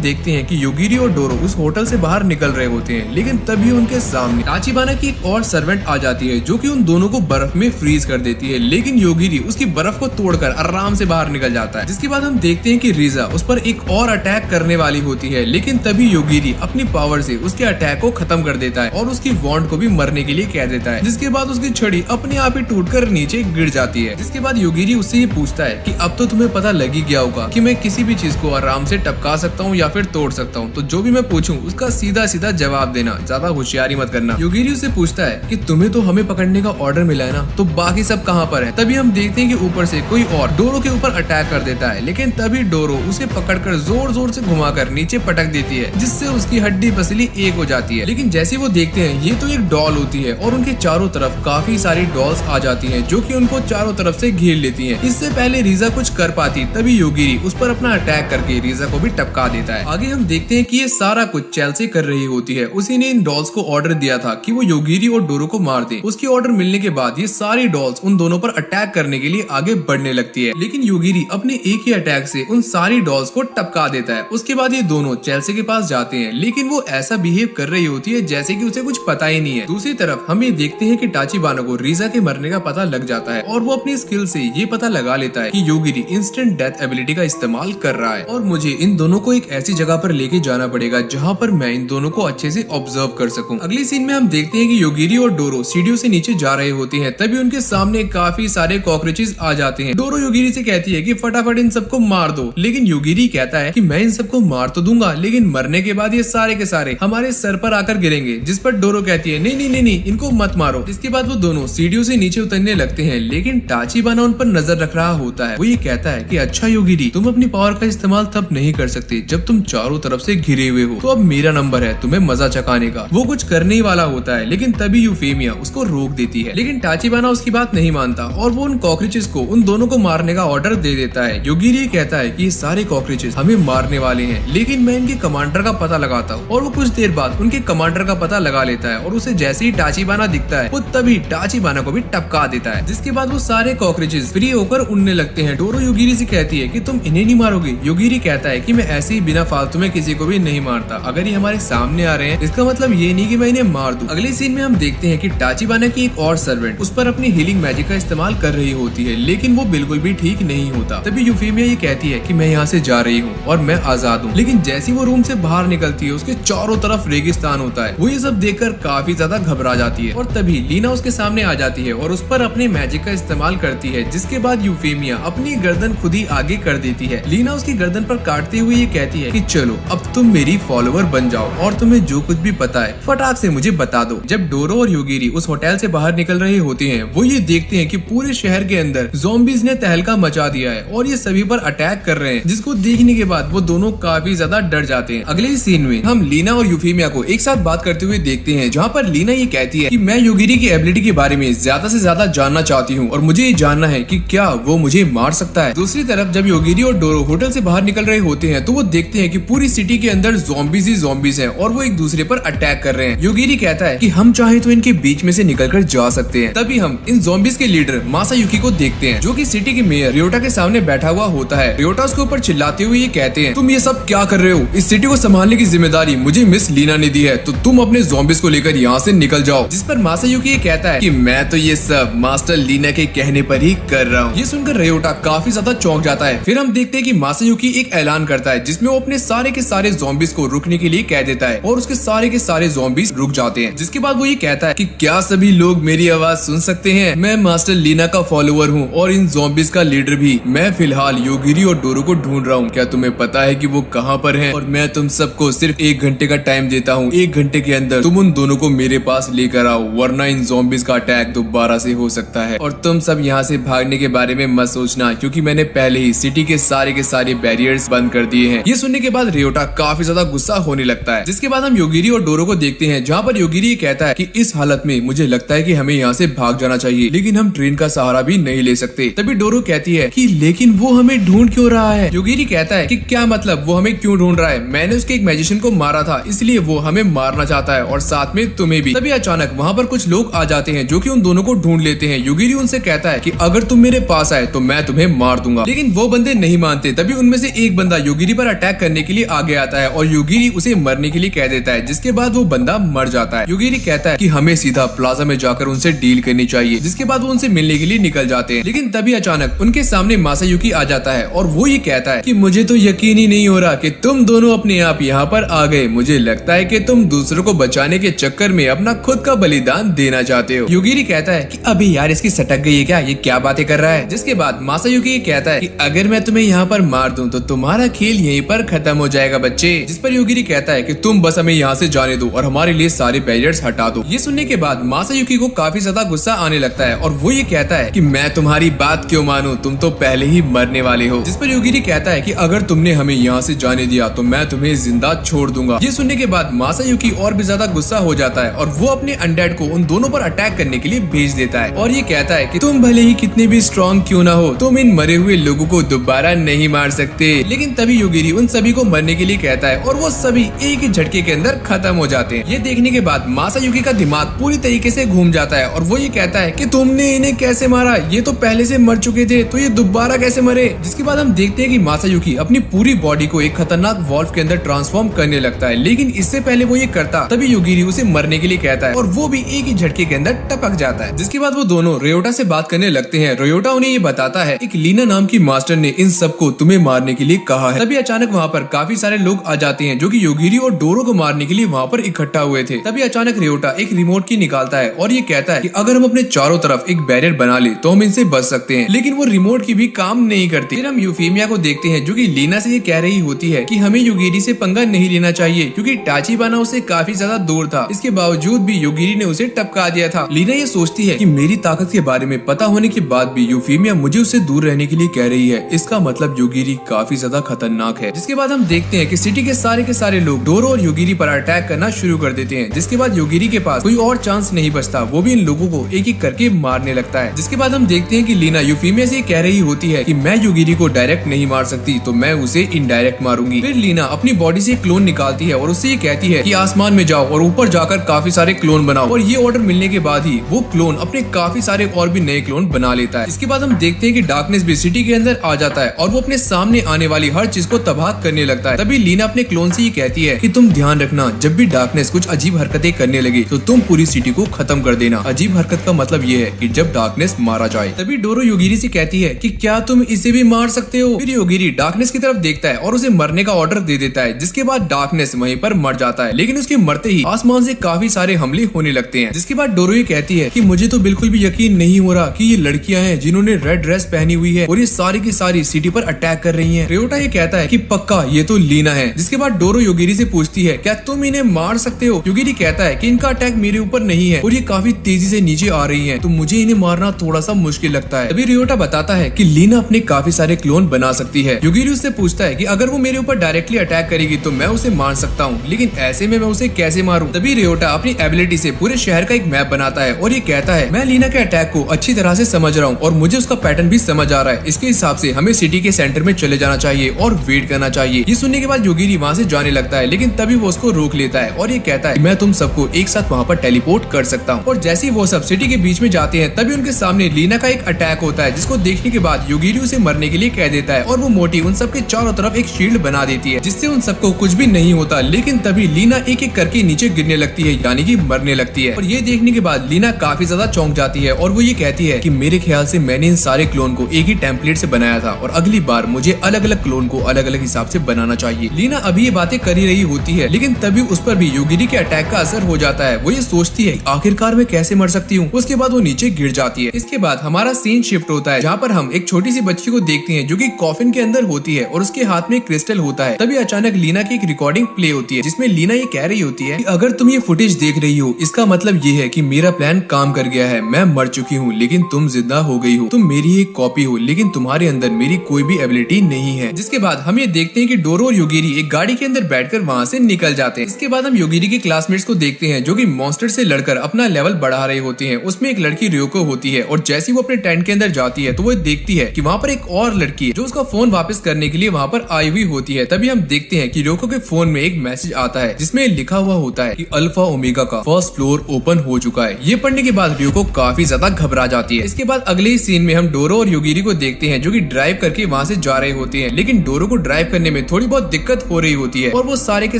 देखते हैं कि योगिरी और डोरो उस होटल से बाहर निकल रहे होते हैं लेकिन तभी उनके सामने ताचिबाना की एक और सर्वेंट आ जाती है जो कि उन दोनों को बर्फ में फ्रीज कर देती है। लेकिन योगिरी उसकी बर्फ को तोड़कर आराम से बाहर निकल जाता है। जिसके बाद हम देखते हैं कि रीजा उस पर एक और अटैक करने वाली होती है लेकिन तभी योगिरी अपनी पावर से उसके अटैक को खत्म कर देता है और उसकी वॉन्ड को भी मरने के लिए कह देता है। जिसके बाद उसकी छड़ी अपने आप ही टूटकर नीचे गिर जाती है। जिसके बाद योगिरी उससे ये पूछता है कि अब तो तुम्हें पता लग ही गया होगा कि मैं किसी भी चीज को आराम से टपका सकता हूँ या फिर तोड़ सकता हूँ, तो जो भी मैं पूछूं उसका सीधा सीधा जवाब देना, ज्यादा होशियारी मत करना। योगिरी उससे पूछता है कि तुम्हें तो हमें पकड़ने का ऑर्डर मिला है ना, तो बाकी सब कहाँ पर है। तभी हम देखते हैं कि ऊपर से कोई और डोरो के ऊपर अटैक कर देता है लेकिन तभी डोरो उसे पकड़कर जोर जोर से घुमाकर नीचे पटक देती है जिससे उसकी हड्डी पसली एक हो जाती है। लेकिन जैसे वो देखते हैं ये तो एक डॉल होती है और उनके चारों तरफ काफी सारी डॉल्स आ जाती हैं जो कि उनको चारों तरफ से घेर लेती हैं। इससे पहले रीजा कुछ कर पाती तभी योगिरी उस पर अपना अटैक करके रीजा को भी टपका देता है। आगे हम देखते हैं कि ये सारा कुछ चेल्सी कर रही होती है। उसी ने इन डॉल्स को ऑर्डर दिया था कि वो योगिरी और डोरो को मार दे। उसकी ऑर्डर मिलने के बाद ये सारी डॉल्स उन दोनों पर अटैक करने के लिए आगे बढ़ने लगती है लेकिन योगिरी अपने एक ही अटैक से उन सारी डॉल्स को टपका देता है। उसके बाद ये दोनों चेल्सी के पास जाते हैं लेकिन वो ऐसा बिहेव कर रही होती है जैसे कि उसे कुछ पता ही नहीं है। दूसरी तरफ हम ये देखते हैं कि ताचिबाना को रीजा के मरने का पता लग जाता है और वो अपनी स्किल से ये पता लगा लेता है कि योगिरी इंस्टेंट डेथ एबिलिटी का इस्तेमाल कर रहा है और मुझे इन दोनों को एक ऐसी जगह पर लेके जाना पड़ेगा जहाँ पर मैं इन दोनों को अच्छे से ऑब्जर्व कर सकूं। अगली सीन में हम देखते हैं कि योगिरी और डोरो सीढ़ियों से नीचे जा रहे होते हैं तभी उनके सामने काफी सारे कॉकरोचेस आ जाते हैं। डोरो योगिरी से कहती है कि फटाफट इन सबको मार दो लेकिन योगिरी कहता है कि मैं इन सबको मार तो दूंगा लेकिन मरने के बाद ये सारे के सारे हमारे सर पर आकर गिरेंगे। जिस पर डोरो कहती है नहीं नहीं नहीं नहीं इनको मत मारो। इसके बाद वो दोनों सीढ़ियों से नीचे उतरने लगते हैं लेकिन ताचिबाना उन पर नजर रख रहा होता है। वो ये कहता है कि अच्छा योगिरी तुम अपनी पावर का इस्तेमाल तब नहीं कर सकते जब तुम चारों तरफ से घिरे हुए हो, तो अब मेरा नंबर है तुम्हें मजा चखाने का। वो कुछ करने ही वाला होता है लेकिन तभी यूफेमिया उसको रोक देती है लेकिन ताचिबाना उसकी बात नहीं मानता और वो उन कॉकरोचेस को उन दोनों को मारने का ऑर्डर दे देता है। योगिरी कहता है कि ये सारे कॉकरोचेस हमें मारने वाले हैं लेकिन मैं इनके कमांडर का पता लगाता हूँ और वो कुछ देर बाद उनके कमांडर का पता लगा लेता है और उसे जैसे ही ताचिबाना दिखता है वो तभी ताचिबाना को भी टपका देता है। जिसके बाद वो सारे कॉकरोचेस फ्री होकर उड़ने लगते हैं। डोरो योगिरी से कहती है कि तुम इन्हें नहीं मारोगे। योगिरी कहता है कि मैं ऐसे ही बिना फालतू में किसी को भी नहीं मारता, अगर ये हमारे सामने आ रहे हैं इसका मतलब ये नहीं कि मैं इन्हें मार दूं। अगले सीन में हम देखते हैं कि ताचिबाना की एक और सर्वेंट उस पर अपनी हीलिंग मैजिक का इस्तेमाल कर रही होती है लेकिन वो बिल्कुल भी ठीक नहीं होता। तभी यूफेमिया ये कहती है कि मैं यहाँ से जा रही हूँ और मैं आजाद हूँ लेकिन जैसी वो रूम से बाहर निकलती है उसके चारों तरफ रेगिस्तान होता है। वो ये सब देखकर काफी ज्यादा घबरा जाती है और तभी लीना उसके सामने आ जाती है और उस पर अपने मैजिक का इस्तेमाल करती है। जिसके बाद यूफेमिया अपनी गर्दन खुद ही आगे कर देती है। लीना उसकी गर्दन पर काटते हुए ये कहती है कि चलो अब तुम मेरी फॉलोवर बन जाओ और तुम्हें जो कुछ भी पता है फटाक से मुझे बता दो। जब डोरो और योगिरी उस होटल से बाहर निकल रहे होते हैं वो ये देखते हैं कि पूरे शहर के अंदर ज़ॉम्बीज़ ने तहलका मचा दिया है और ये सभी पर अटैक कर रहे हैं, जिसको देखने के बाद वो दोनों काफी ज्यादा डर जाते हैं। अगले सीन में हम लीना और यूफेमिया को एक साथ बात करते हुए देखते हैं जहाँ पर लीना ये कहती है कि मैं योगिरी की एबिलिटी के बारे में ज्यादा से ज्यादा जानना चाहती हूँ और मुझे ये जानना है कि क्या वो मुझे मार सकता है। दूसरी तरफ जब योगिरी और डोरो होटल से बाहर निकल रहे होते हैं तो वो देखते हैं कि पूरी सिटी के अंदर ज़ॉम्बीज़ ही ज़ॉम्बीज़ हैं और वो एक दूसरे पर अटैक कर रहे हैं। योगिरी कहता है कि हम चाहे तो इनके बीच में से निकलकर जा सकते हैं। तभी हम इन ज़ॉम्बीज़ के लीडर मासायुकी को देखते हैं जो कि सिटी के मेयर रियोटा के सामने बैठा हुआ होता है। रियोटा उसके ऊपर चिल्लाते हुए ये कहते हैं तुम ये सब क्या कर रहे हो, इस सिटी को संभालने की जिम्मेदारी मुझे मिस लीना ने दी है, तो तुम अपने ज़ॉम्बीज़ को लेकर यहाँ से निकल जाओ। जिस पर मासायुकी ये कहता है कि मैं तो ये सब मास्टर लीना के कहने पर ही कर रहा हूँ। ये सुनकर रियोटा काफी ज्यादा चौंक जाता है। फिर हम देखते हैं कि मासायुकी एक ऐलान करता है जिसमें वो अपने सारे के सारे ज़ॉम्बीज़ को रुकने के लिए कह देता है और उसके सारे के सारे ज़ॉम्बीज़ रुक जाते हैं। जिसके बाद वो ये कहता है कि क्या सभी लोग मेरी आवाज सुन सकते हैं, मैं मास्टर लीना का फॉलोअर हूँ और इन ज़ॉम्बीज़ का लीडर भी। मैं फिलहाल योगिरी और डोरो को ढूंढ रहा हूँ, क्या तुम्हें पता है कि वो कहाँ पर हैं? और मैं तुम सबको सिर्फ 1 घंटे का टाइम देता हूँ। 1 घंटे के अंदर तुम उन दोनों को मेरे पास लेकर आओ, वरना इन ज़ॉम्बीज़ का अटैक दोबारा से हो सकता है। और तुम सब यहाँ से भागने के बारे में मत सोचना क्योंकि मैंने पहले ही सिटी के सारे बैरियर्स बंद कर दिए हैं। ये सुनने के बाद रियोटा काफी ज्यादा गुस्सा होने लगता है। जिसके बाद हम योगिरी और डोरो को देखते हैं जहाँ पर योगिरी कहता है कि इस हालत में मुझे लगता है कि हमें हमें यहाँ से भाग जाना चाहिए, लेकिन हम ट्रेन का सहारा भी नहीं ले सकते। तभी डोरो कहती है कि लेकिन वो हमें ढूंढ क्यों रहा है। योगिरी कहता है कि क्या मतलब वो हमें क्यों ढूंढ रहा है, मैंने उसके एक मैजिशियन को मारा था इसलिए वो हमें मारना चाहता है और साथ में तुम्हें भी। तभी अचानक वहाँ पर कुछ लोग आ जाते हैं जो कि उन दोनों को ढूंढ लेते हैं। योगिरी उनसे कहता है कि अगर तुम मेरे पास आए तो मैं तुम्हें मार दूंगा, लेकिन वो बंदे नहीं मानते। तभी उनमें से एक बंदा योगिरी पर अटैक करने के लिए आगे आता है और योगिरी उसे मरने के लिए कह देता है, जिसके बाद वो बंदा मर जाता है। योगिरी कहता है कि हमें सीधा प्लाजा में जाकर उनसे डील करनी चाहिए, जिसके बाद वो उनसे मिलने के लिए निकल जाते हैं। लेकिन तभी अचानक उनके सामने मासायुकी आ जाता है और वो ये कहता है कि मुझे तो यकीन ही नहीं हो रहा कि तुम दोनों अपने आप यहाँ पर आ गए। मुझे लगता है कि तुम दूसरों को बचाने के चक्कर में अपना खुद का बलिदान देना चाहते हो। योगिरी कहता है कि अभी यार इसकी सटक गई है क्या, ये क्या बातें कर रहा है। जिसके बाद मासायुकी कहता है कि अगर मैं तुम्हें यहाँ पर मार दूं तो तुम्हारा खेल यहीं पर खत्म हो जाएगा बच्चे। जिस पर योगिरी कहता है कि तुम बस हमें यहाँ से जाने दो और हमारे लिए सारे बैरियर्स हटा दो। ये सुनने के बाद मासायुकी को काफी ज्यादा गुस्सा आने लगता है और वो ये कहता है कि मैं तुम्हारी बात क्यों मानूं, तुम तो पहले ही मरने वाले हो। जिस पर योगिरी कहता है कि अगर तुमने हमें यहाँ से जाने दिया तो मैं तुम्हें जिंदा छोड़ दूंगा। ये सुनने के बाद मासायुकी और भी ज्यादा गुस्सा हो जाता है और वो अपने अनडेड को उन दोनों पर अटैक करने के लिए भेज देता है और ये कहता है कि तुम भले ही कितने भी स्ट्रॉन्ग क्यों ना हो, तुम इन मरे हुए लोगों को दोबारा नहीं मार सकते। लेकिन तभी योगिरी उन सभी को मरने के लिए कहता है और वो सभी एक ही झटके के अंदर खत्म हो जाते हैं। ये देखने के बाद मासायुकी का दिमाग पूरी तरीके से घूम जाता है और वो ये कहता है कि तुमने इन्हें कैसे मारा, ये तो पहले से मर चुके थे तो ये दोबारा कैसे मरे। जिसके बाद हम देखते हैं कि मासायुकी अपनी पूरी बॉडी को एक खतरनाक वॉल्व के अंदर ट्रांसफॉर्म करने लगता है, लेकिन इससे पहले वो ये करता तभी योगिरी उसे मरने के लिए कहता है और वो भी एक ही झटके के अंदर टपक जाता है। जिसके बाद वो दोनों रोयोटा से बात करने लगते हैं। रोयोटा उन्हें ये बताता है एक लीना नाम की मास्टर ने इन सबको तुम्हें मारने के लिए कहा है। तभी अचानक वहाँ पर काफी सारे लोग आ जाते हैं जो कि योगिरी और डोरो को मारने के लिए वहाँ पर इकट्ठा हुए थे। तभी अचानक रोयोटा एक रिमोट की निकालता है और ये कहता है कि अगर हम अपने चारों तरफ एक बैरियर बना ले तो हम इनसे बच सकते हैं, लेकिन वो रिमोट की भी काम नहीं करती। फिर हम यूफेमिया को देखते हैं जो कि लीना से ये कह रही होती है कि हमें योगिरी से पंगा नहीं लेना चाहिए क्योंकि टाचिबाना उससे काफी ज्यादा दूर था। इसके बावजूद भी योगिरी ने उसे टपका दिया था। लीना ये सोचती है कि मेरी ताकत के बारे में पता होने के बाद भी यूफेमिया मुझे उससे दूर रहने के लिए कह रही है, इसका मतलब योगिरी काफी ज्यादा खतरनाक है। जिसके बाद हम देखते हैं कि सिटी के सारे लोग डोरो और योगिरी पर अटैक करना शुरू कर देते हैं। जिसके बाद योगिरी के पास कोई और चांस नहीं बचता, वो भी इन लोगों को एक एक करके मारने लगता है। जिसके बाद हम देखते हैं कि लीना यूफेमिया से कह रही होती है कि मैं योगिरी को डायरेक्ट नहीं मार सकती तो मैं उसे इनडायरेक्ट मारूंगी। फिर लीना अपनी बॉडी से क्लोन निकालती है और उससे ये कहती है कि आसमान में जाओ और ऊपर जाकर काफी सारे क्लोन बनाओ। और ये ऑर्डर मिलने के बाद ही वो क्लोन अपने काफी सारे और भी नए क्लोन बना लेता है। इसके बाद हम देखते हैं कि डार्कनेस भी सिटी के अंदर आ जाता है और वो अपने सामने आने वाली हर चीज को तबाह करने लगता है। तभी लीना अपने क्लोन से ये कहती है कि तुम ध्यान रखना, जब भी डार्कनेस कुछ अजीब हरकतें करने लगे तो तुम पूरी सिटी को खत्म कर देना। अजीब हरकत का मतलब ये है कि जब डार्कनेस मारा जाए। तभी डोरो योगिरी से कहती है कि क्या तुम इसे भी मार सकते हो। फिर योगिरी डार्कनेस की तरफ देखता है और उसे मरने का ऑर्डर दे देता है। जिसके बाद डार्कनेस वहीं पर मर जाता है, लेकिन उसके मरते ही आसमान से काफी सारे हमले होने लगते हैं। जिसके बाद डोरो ये कहती है कि मुझे तो बिल्कुल भी यकीन नहीं हो रहा कि ये लड़कियां हैं जिन्होंने रेड ड्रेस पहनी हुई है और ये सारी की सारी सिटी पर अटैक कर रही हैं। रोयोटा ये कहता है कि पक्का ये तो लीना है। जिसके बाद डोरो योगिरी से पूछती है क्या तुम इन्हें मार सकते हो। योगिरी कहता है कि इनका अटैक मेरे ऊपर नहीं है और ये काफी तेजी से नीचे आ रही है तो मुझे इन्हें मारना थोड़ा सा मुश्किल लगता है। तभी रोयोटा बताता है कि लीना अपने काफी सारे क्लोन बना सकती है। योगिरी उससे पूछता है कि अगर वो मेरे ऊपर डायरेक्टली अटैक करेगी तो मैं उसे मार सकता हूँ, लेकिन ऐसे में मैं उसे कैसे मारूं। तभी रोयोटा अपनी एबिलिटी से पूरे शहर का एक मैप बनाता है और ये कहता है मैं लीना के अटैक को अच्छी तरह से समझ रहा हूँ और मुझे उसका पैटर्न भी समझ आ रहा है। इसके हिसाब से हमें सिटी के सेंटर में चले जाना चाहिए और वेट करना चाहिए। ये सुनने के बाद योगिरी वहाँ से जाने लगता है, लेकिन तभी वो उसको रोक लेता है और ये कहता है मैं तुम सबको एक साथ वहाँ पर टेलीपोर्ट कर सकता हूँ। और जैसे ही वो सब सिटी के बीच में जाते हैं तभी उनके सामने लीना का एक अटैक होता है, जिसको देखने के बाद योगिरी उसे मरने के लिए कह देता है और वो मोटी उन सबके चारों तरफ एक शील्ड बना देती है जिससे उन सबको कुछ भी नहीं होता। लेकिन तभी लीना एक एक करके नीचे गिरने लगती है, यानी कि मरने लगती है। और ये देखने के बाद लीना काफी ज्यादा चौंक जाती है और वो ये कहती है कि मेरे ख्याल से मैंने इन सारे क्लोन को एक ही टेम्पलेट से बनाया था और अगली बार मुझे अलग अलग क्लोन को अलग अलग हिसाब से बनाना चाहिए। लीना अभी ये बातें कर ही रही होती है, लेकिन तभी उस पर भी योगिरी के अटैक का असर हो जाता है। वो ये सोचती है आखिरकार मैं कैसे मर सकती हूँ। उसके बाद वो नीचे गिर जाती है। इसके बाद हमारा सीन शिफ्ट होता है जहाँ पर हम एक छोटी सी बच्ची को देखते हैं जो कि कॉफिन के अंदर होती है और उसके हाथ में एक क्रिस्टल होता है। तभी अचानक लीना की एक रिकॉर्डिंग प्ले होती है जिसमें लीना ये कह रही होती है कि अगर तुम ये फुटेज देख रही हो इसका मतलब ये है कि मेरा प्लान काम कर गया है। मैं मर चुकी हूँ लेकिन तुम जिंदा हो गई हो। तुम मेरी एक कॉपी हो लेकिन तुम्हारे अंदर मेरी कोई भी एबिलिटी नहीं है। जिसके बाद हम ये देखते हैं कि डोरो और योगिरी एक गाड़ी के अंदर बैठकर वहाँ से निकल जाते हैं। इसके बाद हम योगिरी के क्लासमेट्स को देखते हैं जो कि मॉन्स्टर से लड़कर अपना लेवल बढ़ा पढ़ा रही होती है उसमें एक लड़की रियोको होती है और जैसे वो अपने टेंट के अंदर जाती है तो वो देखती है कि वहाँ पर एक और लड़की है जो उसका फोन वापस करने के लिए वहाँ पर आई हुई होती है। तभी हम देखते हैं कि रियोको के फोन में एक मैसेज आता है जिसमें लिखा हुआ होता है कि अल्फा ओमेगा का फर्स्ट फ्लोर ओपन हो चुका है। ये पढ़ने के बाद रियोको काफी ज्यादा घबरा जाती है। इसके बाद अगले ही सीन में हम डोरो और योगिरी को देखते हैं जो कि ड्राइव करके वहाँ से जा रहे होते हैं, लेकिन डोरो को ड्राइव करने में थोड़ी बहुत दिक्कत हो रही होती है और वो सारे के